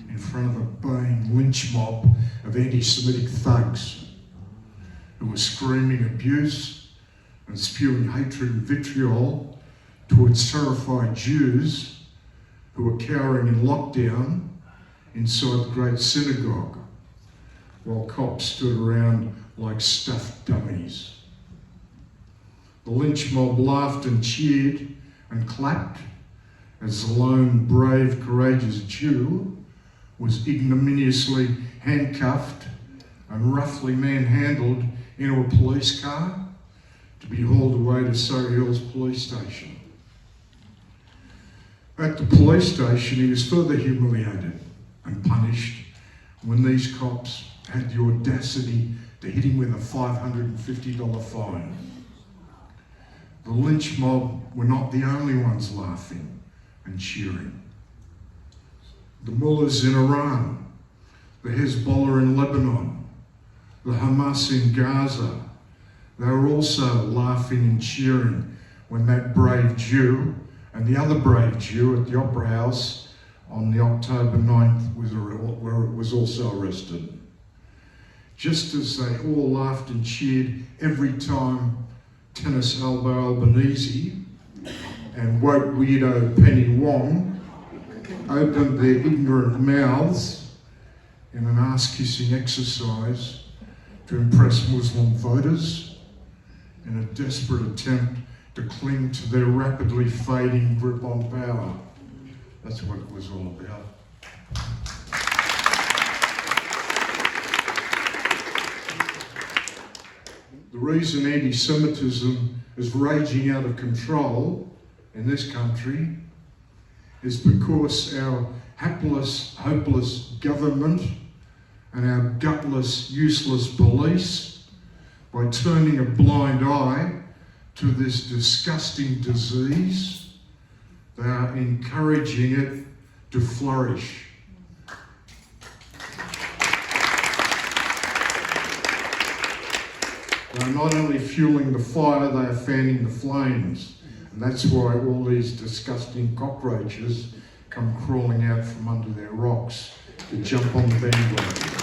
in front of a baying lynch mob of anti-Semitic thugs who were screaming abuse and spewing hatred and vitriol towards terrified Jews who were cowering in lockdown inside the great synagogue, while cops stood around like stuffed dummies. The lynch mob laughed and cheered and clapped as the lone, brave, courageous Jew was ignominiously handcuffed and roughly manhandled into a police car to be hauled away to Surrey Hills Police Station. At the police station, he was further humiliated and punished when these cops had the audacity to hit him with a $550 fine. The lynch mob were not the only ones laughing and cheering. The mullahs in Iran, the Hezbollah in Lebanon, the Hamas in Gaza, they were also laughing and cheering when that brave Jew and the other brave Jew at the Opera House on the October 9th was also arrested. Just as they all laughed and cheered every time tennis elbow Albanese and woke weirdo Penny Wong opened their ignorant mouths in an ass-kissing exercise to impress Muslim voters in a desperate attempt to cling to their rapidly fading grip on power. That's what it was all about. The reason anti-Semitism is raging out of control in this country is because our hapless, hopeless government and our gutless, useless police, by turning a blind eye to this disgusting disease, they are encouraging it to flourish. They are not only fueling the fire, they are fanning the flames. And that's why all these disgusting cockroaches come crawling out from under their rocks to jump on the bandwagon.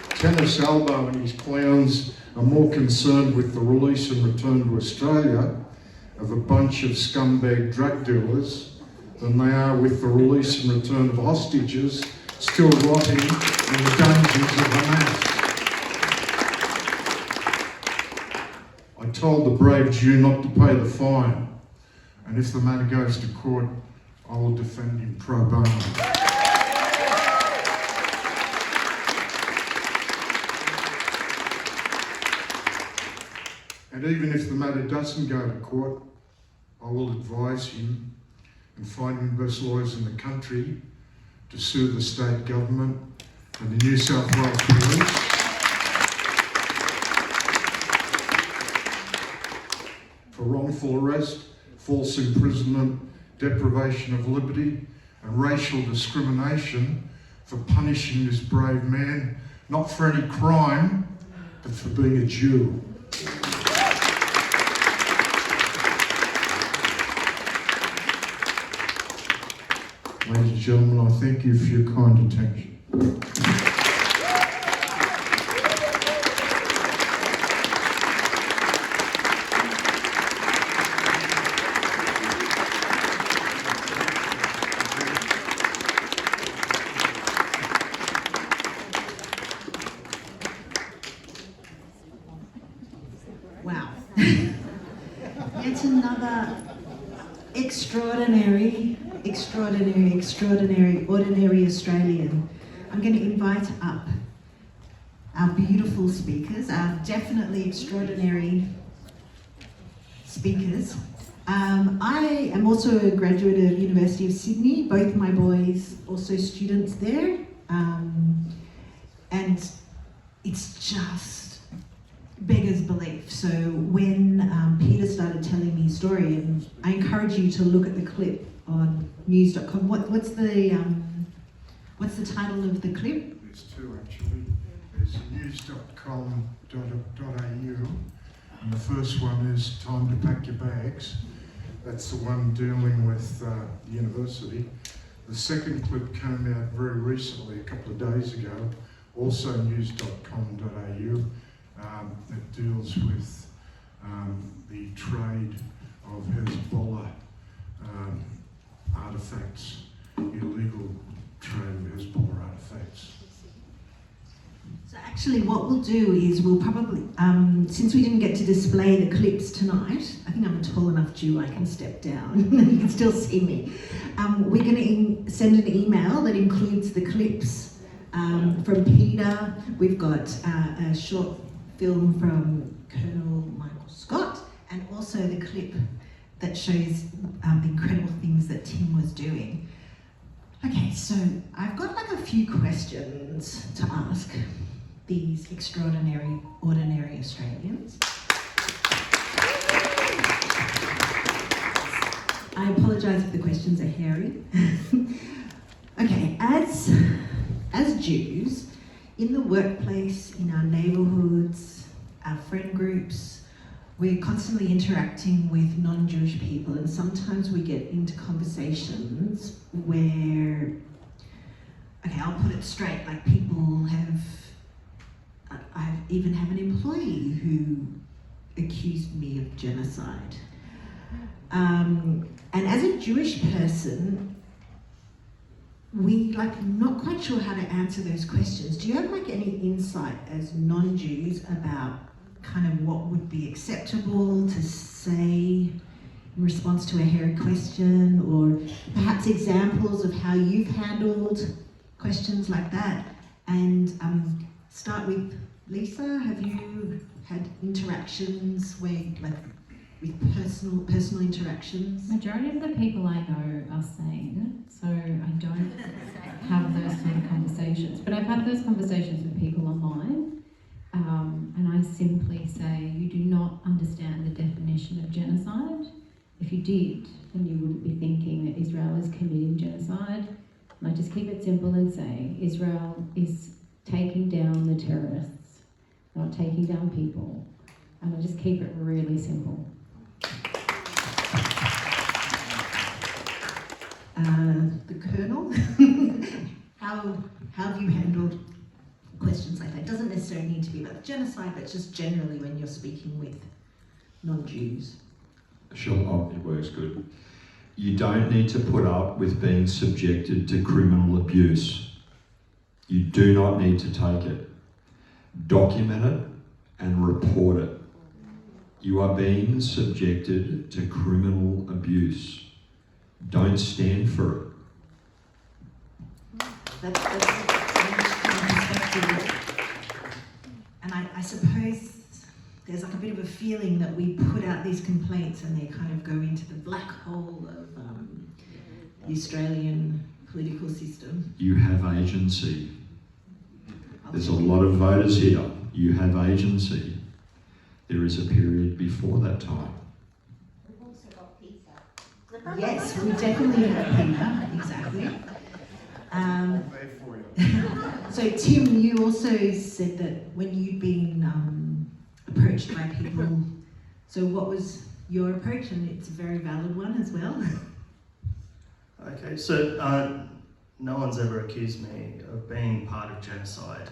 Tennis Elbow and his clowns are more concerned with the release and return to Australia of a bunch of scumbag drug dealers than they are with the release and return of hostages still rotting in the dungeons of Hamas. I told the brave Jew not to pay the fine, and if the matter goes to court, I will defend him pro bono. And even if the matter doesn't go to court, I will advise him and find him best lawyers in the country to sue the state government and the New South Wales police for wrongful arrest, false imprisonment, deprivation of liberty, and racial discrimination for punishing this brave man, not for any crime, but for being a Jew. Ladies and gentlemen, I thank you for your kind attention. Wow. Yet another extraordinary, ordinary Australian. I'm going to invite up our beautiful speakers, our definitely extraordinary speakers. I am also a graduate of University of Sydney, both my boys also students there, and it's just beggars belief. So when Peter started telling me his story, and I encourage you to look at the clip on news.com. What's the title of the clip? There's two actually. There's news.com.au, and the first one is Time to Pack Your Bags. That's the one dealing with the university. The second clip came out very recently, a couple of days ago, also news.com.au. That deals with the trade of Hezbollah artifacts, illegal trade of Hezbollah artifacts. So actually what we'll do is we'll probably, since we didn't get to display the clips tonight, I think I'm a tall enough Jew I can step down, you can still see me. We're going to send an email that includes the clips from Peter. We've got a short film from Colonel Michael Scott, and also the clip that shows the incredible things that Tim was doing. Okay, so I've got like a few questions to ask these ordinary Australians. I apologise if the questions are hairy. Okay, as Jews, in the workplace, in our neighbourhoods, our friend groups, we're constantly interacting with non-Jewish people, and sometimes we get into conversations where, okay, I'll put it straight, like people have, I even have an employee who accused me of genocide. And as a Jewish person, we not quite sure how to answer those questions. Do you have any insight as non-Jews about kind of what would be acceptable to say in response to a hairy question, or perhaps examples of how you've handled questions like that? And start with Lisa. Have you had interactions where, with personal interactions? Majority of the people I know are sane, so I don't have those sort of conversations. But I've had those conversations with people online, and I simply say, you do not understand the definition of genocide. If you did, then you wouldn't be thinking that Israel is committing genocide. And I just keep it simple and say, Israel is taking down the terrorists, not taking down people. And I just keep it really simple. The Colonel, how have you handled questions like that? It doesn't necessarily need to be about genocide, but just generally when you're speaking with non-Jews. Sure, it works good. You don't need to put up with being subjected to criminal abuse. You do not need to take it. Document it and report it. You are being subjected to criminal abuse. Don't stand for it. That's an interesting perspective. And I suppose there's a bit of a feeling that we put out these complaints and they kind of go into the black hole of the Australian political system. You have agency. There's a lot of voters here. You have agency. There is a period before that time. We've also got pizza. Yes, we definitely have Peter, exactly. So Tim, you also said that when you'd been approached by people, so what was your approach? And it's a very valid one as well. Okay, so no one's ever accused me of being part of genocide.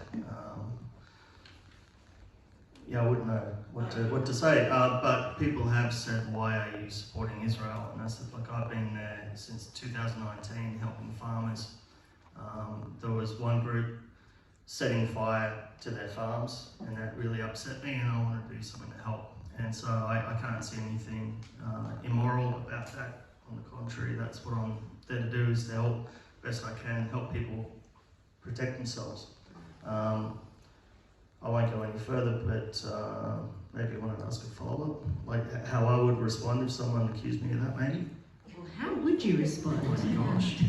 Yeah, I wouldn't know what to say, but people have said, why are you supporting Israel? And I said, look, I've been there since 2019 helping farmers. There was one group setting fire to their farms, and that really upset me, and I wanted to do something to help. And so I can't see anything immoral about that. On the contrary, that's what I'm there to do, is to help best I can, help people protect themselves. I won't go any further, but maybe you want to ask a follow-up, like how I would respond if someone accused me of that, maybe? Well, how would you respond? Oh my gosh.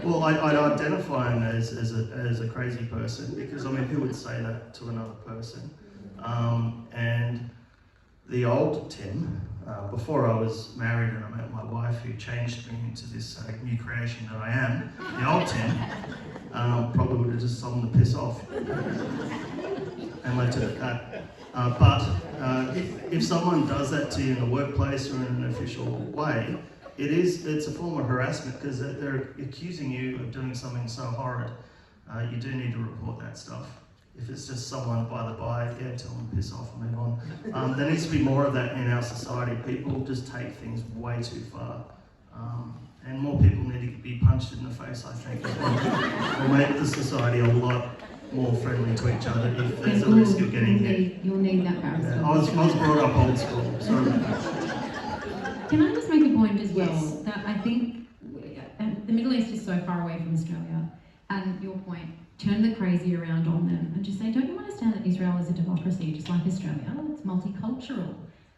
Well, I'd identify him as a crazy person, because I mean, who would say that to another person? And the old Tim, before I was married and I met my wife who changed me into this new creation that I am, the old Tim probably would have just told him to piss off and left it at that. But if someone does that to you in the workplace or in an official way, it's a form of harassment because they're accusing you of doing something so horrid. You do need to report that stuff. If it's just someone by the by, yeah, tell them to piss off and move on. There needs to be more of that in our society. People just take things way too far. And more people need to be punched in the face, I think. Will make the society a lot more friendly to each other if there's a risk of getting hit. You'll need that barrister. Yeah, I was brought up old school, so. Can I just make a point as well? Yes. That I think the Middle East is so far away from Australia, and your point, turn the crazy around on them and just say, don't you understand that Israel is a democracy just like Australia? It's multicultural.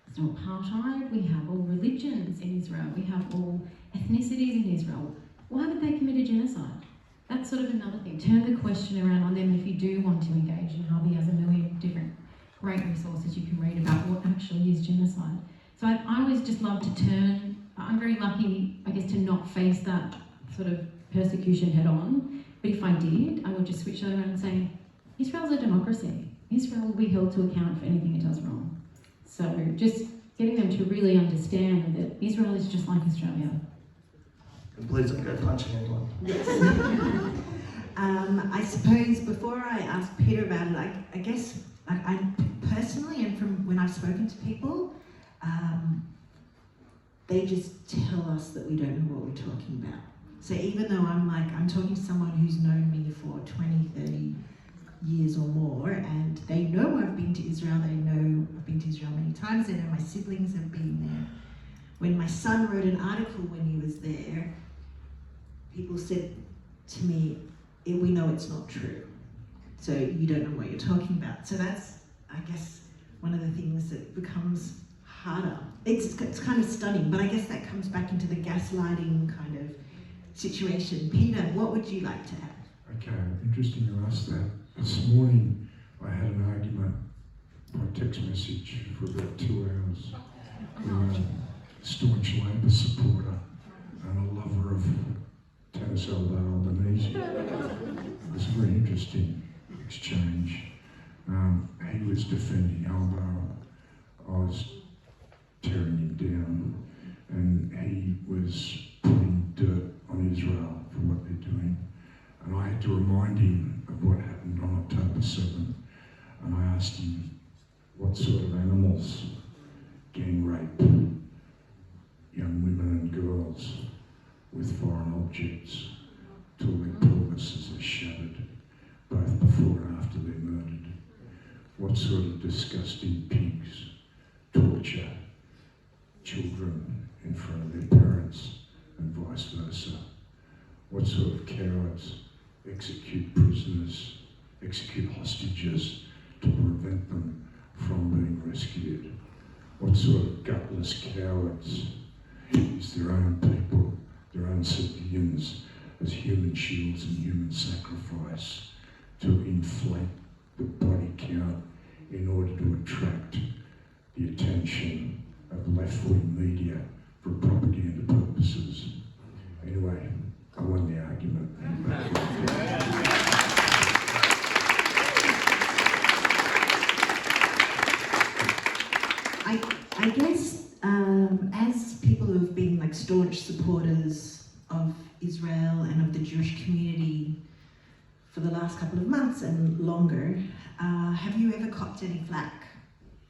It's not apartheid. We have all religions in Israel. We have all ethnicities in Israel. Why would they commit a genocide? That's sort of another thing. Turn the question around on them if you do want to engage. And Harvey has a million different great resources you can read about what actually is genocide. So I always just love to turn. I'm very lucky, I guess, to not face that sort of persecution head on. But if I did, I would just switch that around and say, Israel's a democracy. Israel will be held to account for anything it does wrong. So just getting them to really understand that Israel is just like Australia. And please don't go punching anyone. I suppose before I ask Peter about it, I guess I personally, and from when I've spoken to people, they just tell us that we don't know what we're talking about. So even though I'm talking to someone who's known me for 20, 30 years or more, and they know I've been to Israel, they know I've been to Israel many times, they know my siblings have been there. When my son wrote an article when he was there, people said to me, we know it's not true. So you don't know what you're talking about. So that's, I guess, one of the things that becomes harder. It's kind of stunning, but I guess that comes back into the gaslighting kind of situation. Peter, what would you like to add? Okay, interesting you asked that. This morning I had an argument by text message for about 2 hours with a staunch Labour supporter and a lover of tennis elbow Albanese. It was a very interesting exchange. He was defending Albo, I was tearing him down, and he was putting dirt on Israel for what they're doing. And I had to remind him of what happened on October 7th, and I asked him what sort of animals gang rape young women and girls with foreign objects till their pelvises are shattered, both before and after they're murdered. What sort of disgusting pigs torture children in front of their parents and vice versa? What sort of cowards execute prisoners, execute hostages to prevent them from being rescued? What sort of gutless cowards use their own people, their own civilians, as human shields and human sacrifice to inflate the body count in order to attract the attention of left-wing media for propaganda purposes? Anyway, I won the argument. I guess as people who have been like staunch supporters of Israel and of the Jewish community for the last couple of months and longer, have you ever copped any flack?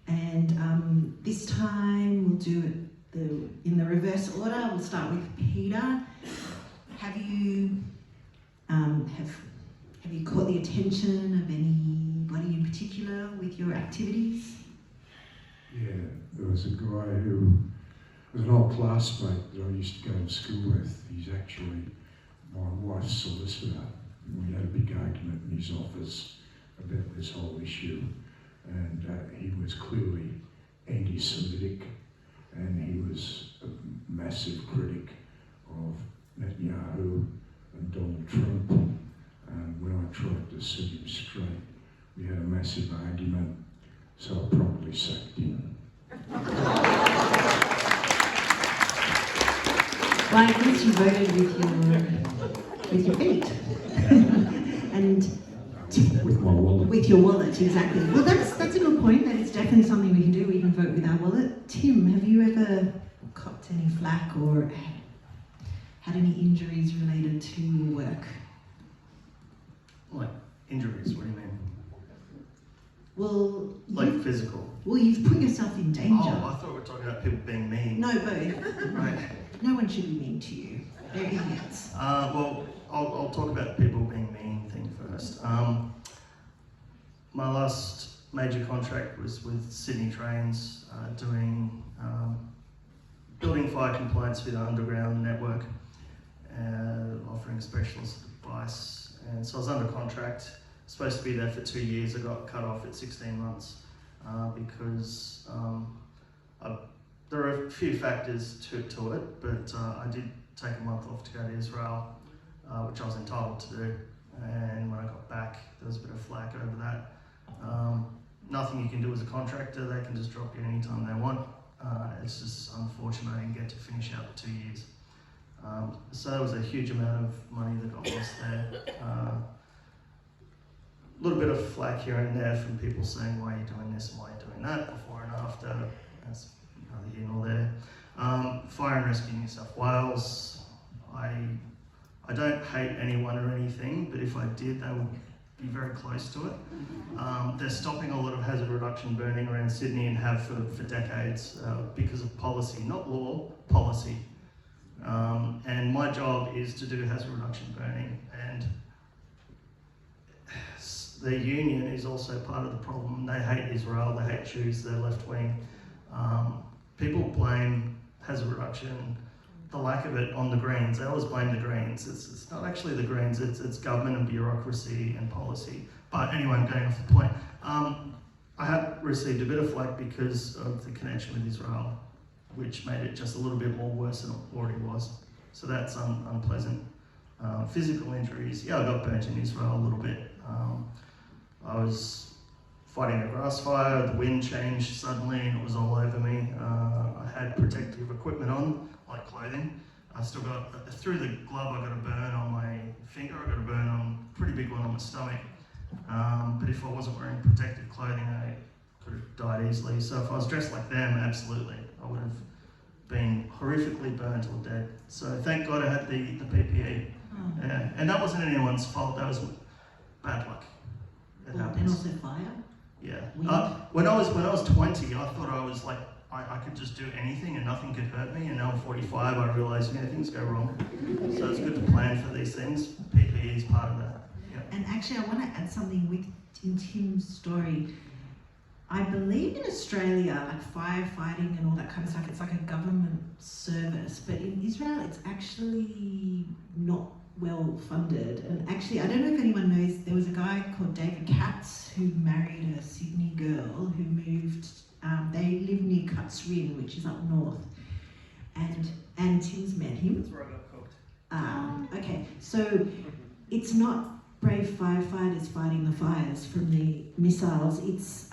And this time we'll do it in the reverse order. We'll start with Peter. Have you caught the attention of anybody in particular with your activities? Yeah, there was a guy who was an old classmate that I used to go to school with. He's actually my wife's solicitor. We had a big argument in his office about this whole issue, and he was clearly anti-Semitic, and he was a massive critic of Netanyahu and Donald Trump. And when I tried to set him straight, we had a massive argument. so I promptly sacked him. Well, I guess you voted with your feet. And With my wallet. with your wallet, exactly. Well, that's a good point. That is definitely something we can do. We can vote with our wallet. Tim, have you ever copped any flack or had any injuries related to your work? Like injuries, what do you mean? Well, Like physical? you've put yourself in danger. Oh, I thought we were talking about people being mean. No, both. Right. No one should be mean to you. They're idiots. Well, I'll talk about people being mean thing first. My last major contract was with Sydney Trains, doing building fire compliance for the underground network, offering a specialist advice. And so I was under contract, supposed to be there for 2 years. I got cut off at 16 months because there are a few factors to it, but I did take a month off to go to Israel, which I was entitled to do. And when I got back, there was a bit of flack over that. Nothing you can do as a contractor, they can just drop you anytime they want. It's just unfortunate I didn't get to finish out the 2 years. So there was a huge amount of money that got lost there. A little bit of flack here and there from people saying, why are you doing this and why are you doing that, before and after. That's neither here nor there. Fire and Rescue New South Wales. I don't hate anyone or anything, but if I did, they would be very close to it. They're stopping a lot of hazard reduction burning around Sydney and have for decades because of policy, not law, policy. And my job is to do hazard reduction burning, and the union is also part of the problem. They hate Israel, they hate Jews, they're left wing. People blame hazard reduction, the lack of it, on the Greens. They always blame the Greens. It's not actually the Greens, it's government and bureaucracy and policy. But anyway, I'm going off the point. I have received a bit of flack because of the connection with Israel, which made it just a little bit more worse than it already was. So that's unpleasant. Physical injuries, yeah, I got burnt in Israel a little bit. I was fighting a grass fire, the wind changed suddenly and it was all over me. I had protective equipment on, like clothing. I still got, through the glove I got a burn on my finger, I got a burn on, pretty big one on my stomach. But if I wasn't wearing protective clothing, I could have died easily. So if I was dressed like them, absolutely, I would have been horrifically burned or dead. So thank God I had the PPE. Oh. Yeah. And that wasn't anyone's fault, that was bad luck. It And happens. also fire. Yeah. Wind. When I was 20, I thought I was like, I could just do anything and nothing could hurt me. And now I'm 45, I realise, things go wrong. So it's good to plan for these things. PPE is part of that. Yeah. And actually, I want to add something in Tim's story. I believe in Australia, like firefighting and all that kind of stuff, it's like a government service. But in Israel, it's actually not well funded. And actually, I don't know if anyone knows, there was a guy called David Katz who married a Sydney girl who moved, they live near Cutsrin, which is up north. And Tim's met him. That's where I got cooked. Okay, so it's not brave firefighters fighting the fires from the missiles, it's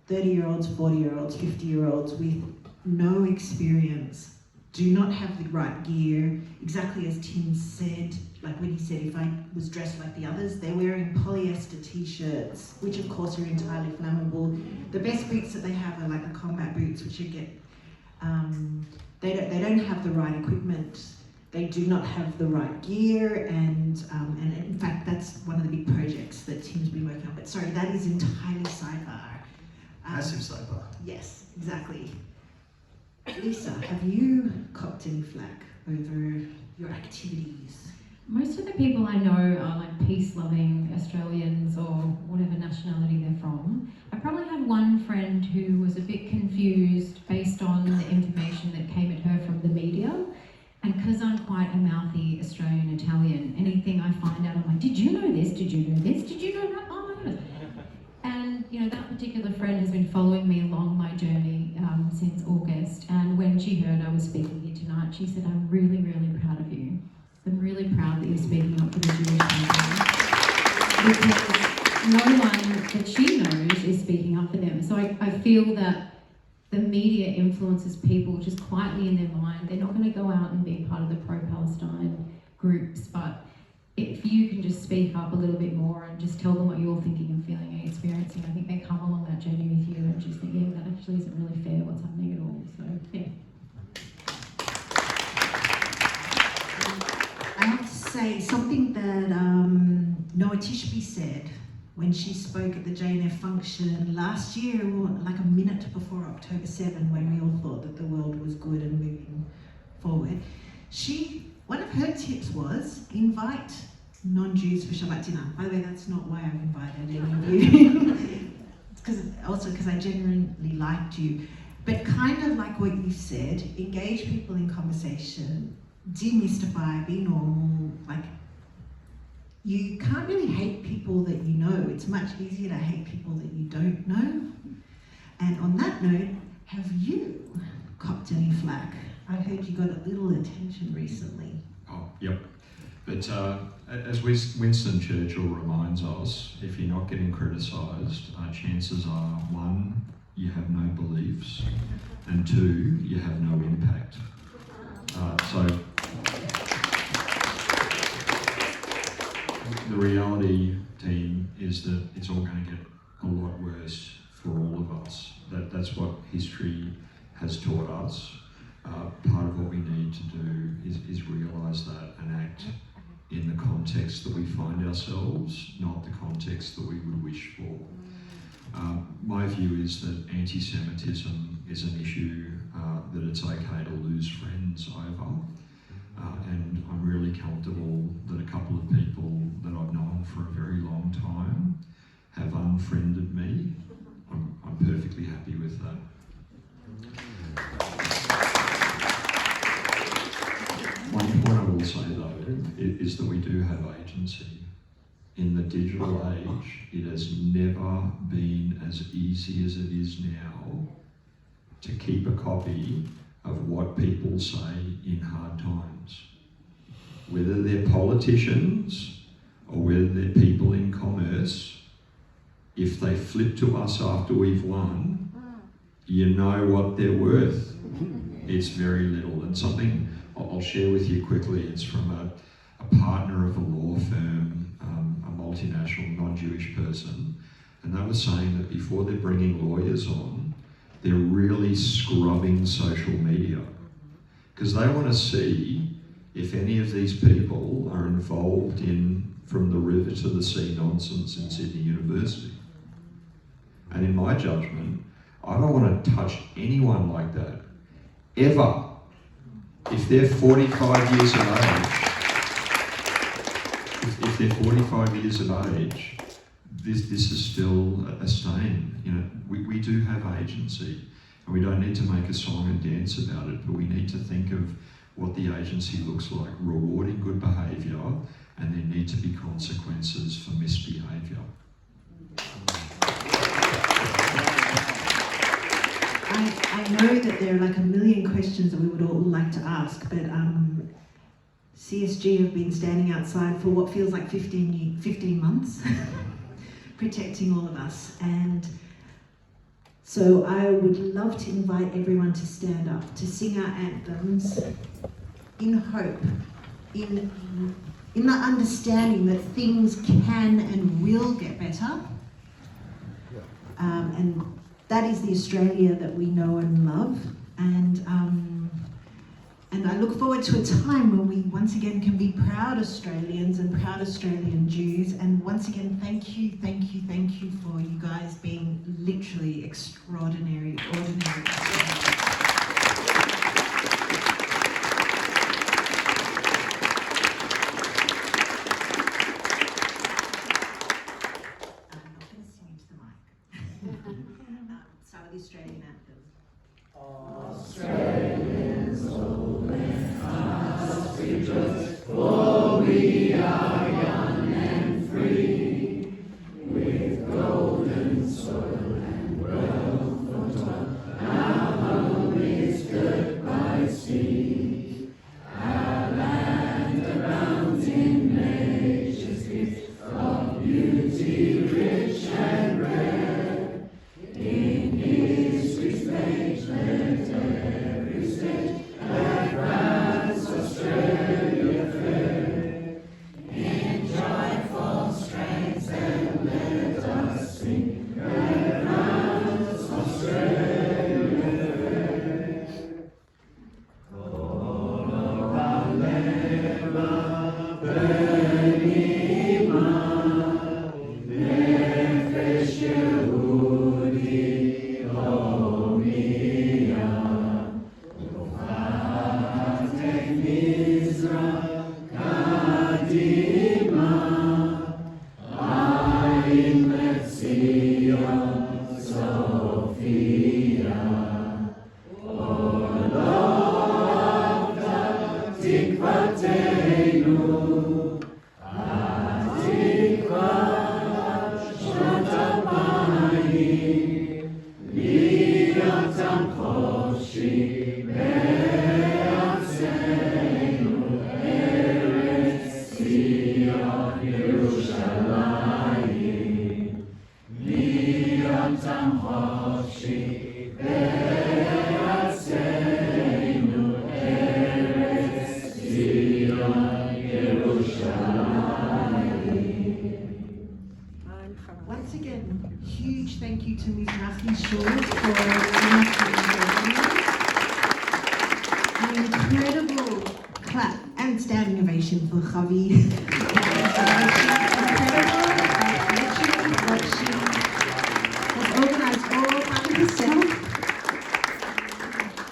30-year-olds, 40-year-olds, 50-year-olds with no experience, do not have the right gear, exactly as Tim said, like when he said if I was dressed like the others, they're wearing polyester t-shirts, which of course are entirely flammable. The best boots that they have are like the combat boots, which you get, they don't have the right equipment. They do not have the right gear, and in fact, that's one of the big projects that Tim's been working on. But sorry, that is entirely sidebar. Massive sidebar. Yes, exactly. Lisa, have you copped any flack over your activities? Most of the people I know are like peace-loving Australians or whatever nationality they're from. I probably had one friend who was a bit confused based on the information that came at her from the media. And because I'm quite a mouthy Australian Italian, anything I find out, I'm like, did you know this? Did you know this? Did you know that? Oh my goodness. And that particular friend has been following me along my journey since August. And when she heard I was speaking here tonight, she said, I'm really, really proud of you. I'm really proud that you're speaking up for the Jewish people. Because no one that she knows is speaking up for them. So I feel that the media influences people just quietly in their mind. They're not going to go out and be part of the pro-Palestine groups, but if you can just speak up a little bit more and just tell them what you're thinking and feeling and experiencing, I think they come along that journey with you and just think, yeah, that actually isn't really fair what's happening at all. So, yeah. I have to say something that Noah Tishby said when she spoke at the JNF function last year, like a minute before October 7, when we all thought that the world was good and moving forward. One of her tips was invite non-Jews for Shabbat dinner. By the way, that's not why I've invited any of you. Because I genuinely liked you. But kind of like what you said, engage people in conversation, demystify, be normal. Like, you can't really hate people that you know. It's much easier to hate people that you don't know. And on that note, have you copped any flack? I heard you got a little attention recently. Oh, yep. But as Winston Churchill reminds us, if you're not getting criticised, chances are, one, you have no beliefs, and two, you have no impact. So the reality, team, is that it's all going to get a lot worse for all of us. That's what history has taught us. Part of what we need to do is realise that and act in the context that we find ourselves, not the context that we would wish for. My view is that anti-Semitism is an issue that it's okay to lose friends over. And I'm really comfortable that a couple of people that I've known for a very long time have unfriended me. I'm perfectly happy with that. One point I will say though is that we do have agency. In the digital age, it has never been as easy as it is now to keep a copy of what people say in hard times. Whether they're politicians or whether they're people in commerce, if they flip to us after we've won, you know what they're worth. It's very little. And something I'll share with you quickly, it's from a partner of a law firm, a multinational non-Jewish person, and they were saying that before they're bringing lawyers on, they're really scrubbing social media because they want to see if any of these people are involved in from the river to the sea nonsense in Sydney University. And in my judgment, I don't want to touch anyone like that, ever. If they're 45 years of age, if they're 45 years of age, this is still a stain. You know, we do have agency, and we don't need to make a song and dance about it, but we need to think of what the agency looks like, rewarding good behaviour, and there need to be consequences for misbehaviour. I know that there are like a million questions that we would all like to ask, but CSG have been standing outside for what feels like 15 months, protecting all of us. And so I would love to invite everyone to stand up, to sing our anthems in hope, in the understanding that things can and will get better. And that is the Australia that we know and love. And I look forward to a time when we once again can be proud Australians and proud Australian Jews. And once again, thank you for you guys being literally extraordinary, ordinary Australians. Start with the Australian anthem. Australians, old and fast, rejoice, for we are young and free, with golden soil and wealth for toil. Our home is girt by sea, our land abounds in nature's gifts of beauty rich and rare. Once again, huge thank you to Mizrachi Shule for an incredible clap and standing ovation for Chavi. Incredible what she has organised all by herself.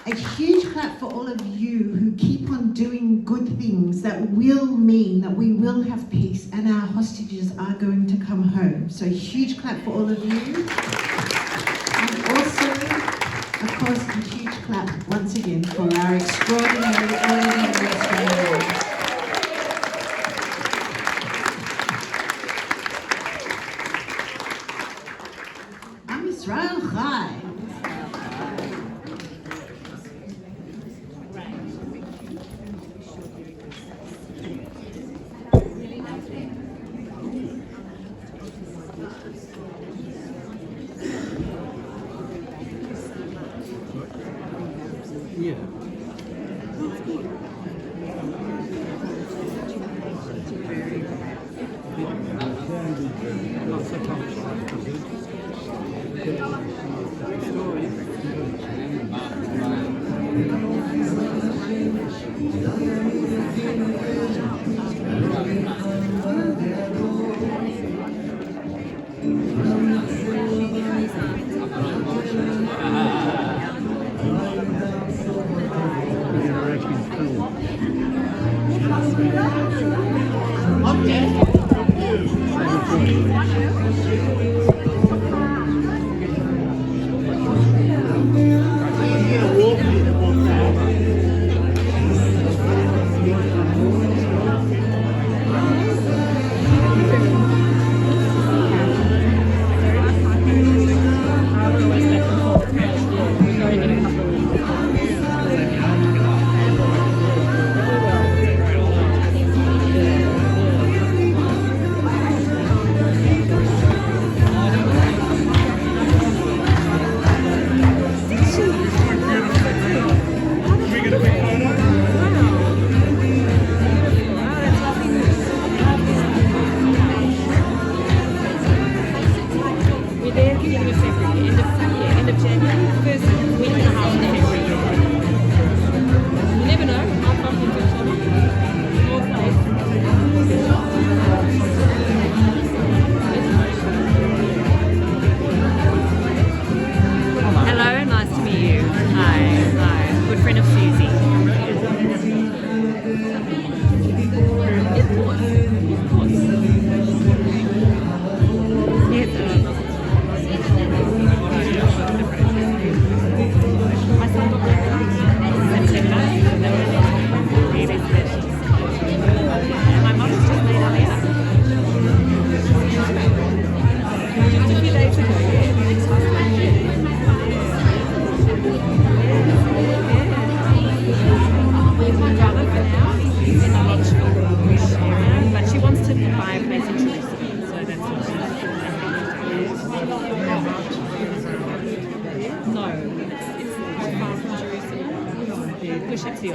A huge clap for all of you who keep on doing good things that will mean that we will have peace and our hostages are going to come home. So a huge clap for all of you. And also, of course, a huge clap once again for our extraordinary Australians. I'm Israel Chai. push it to you.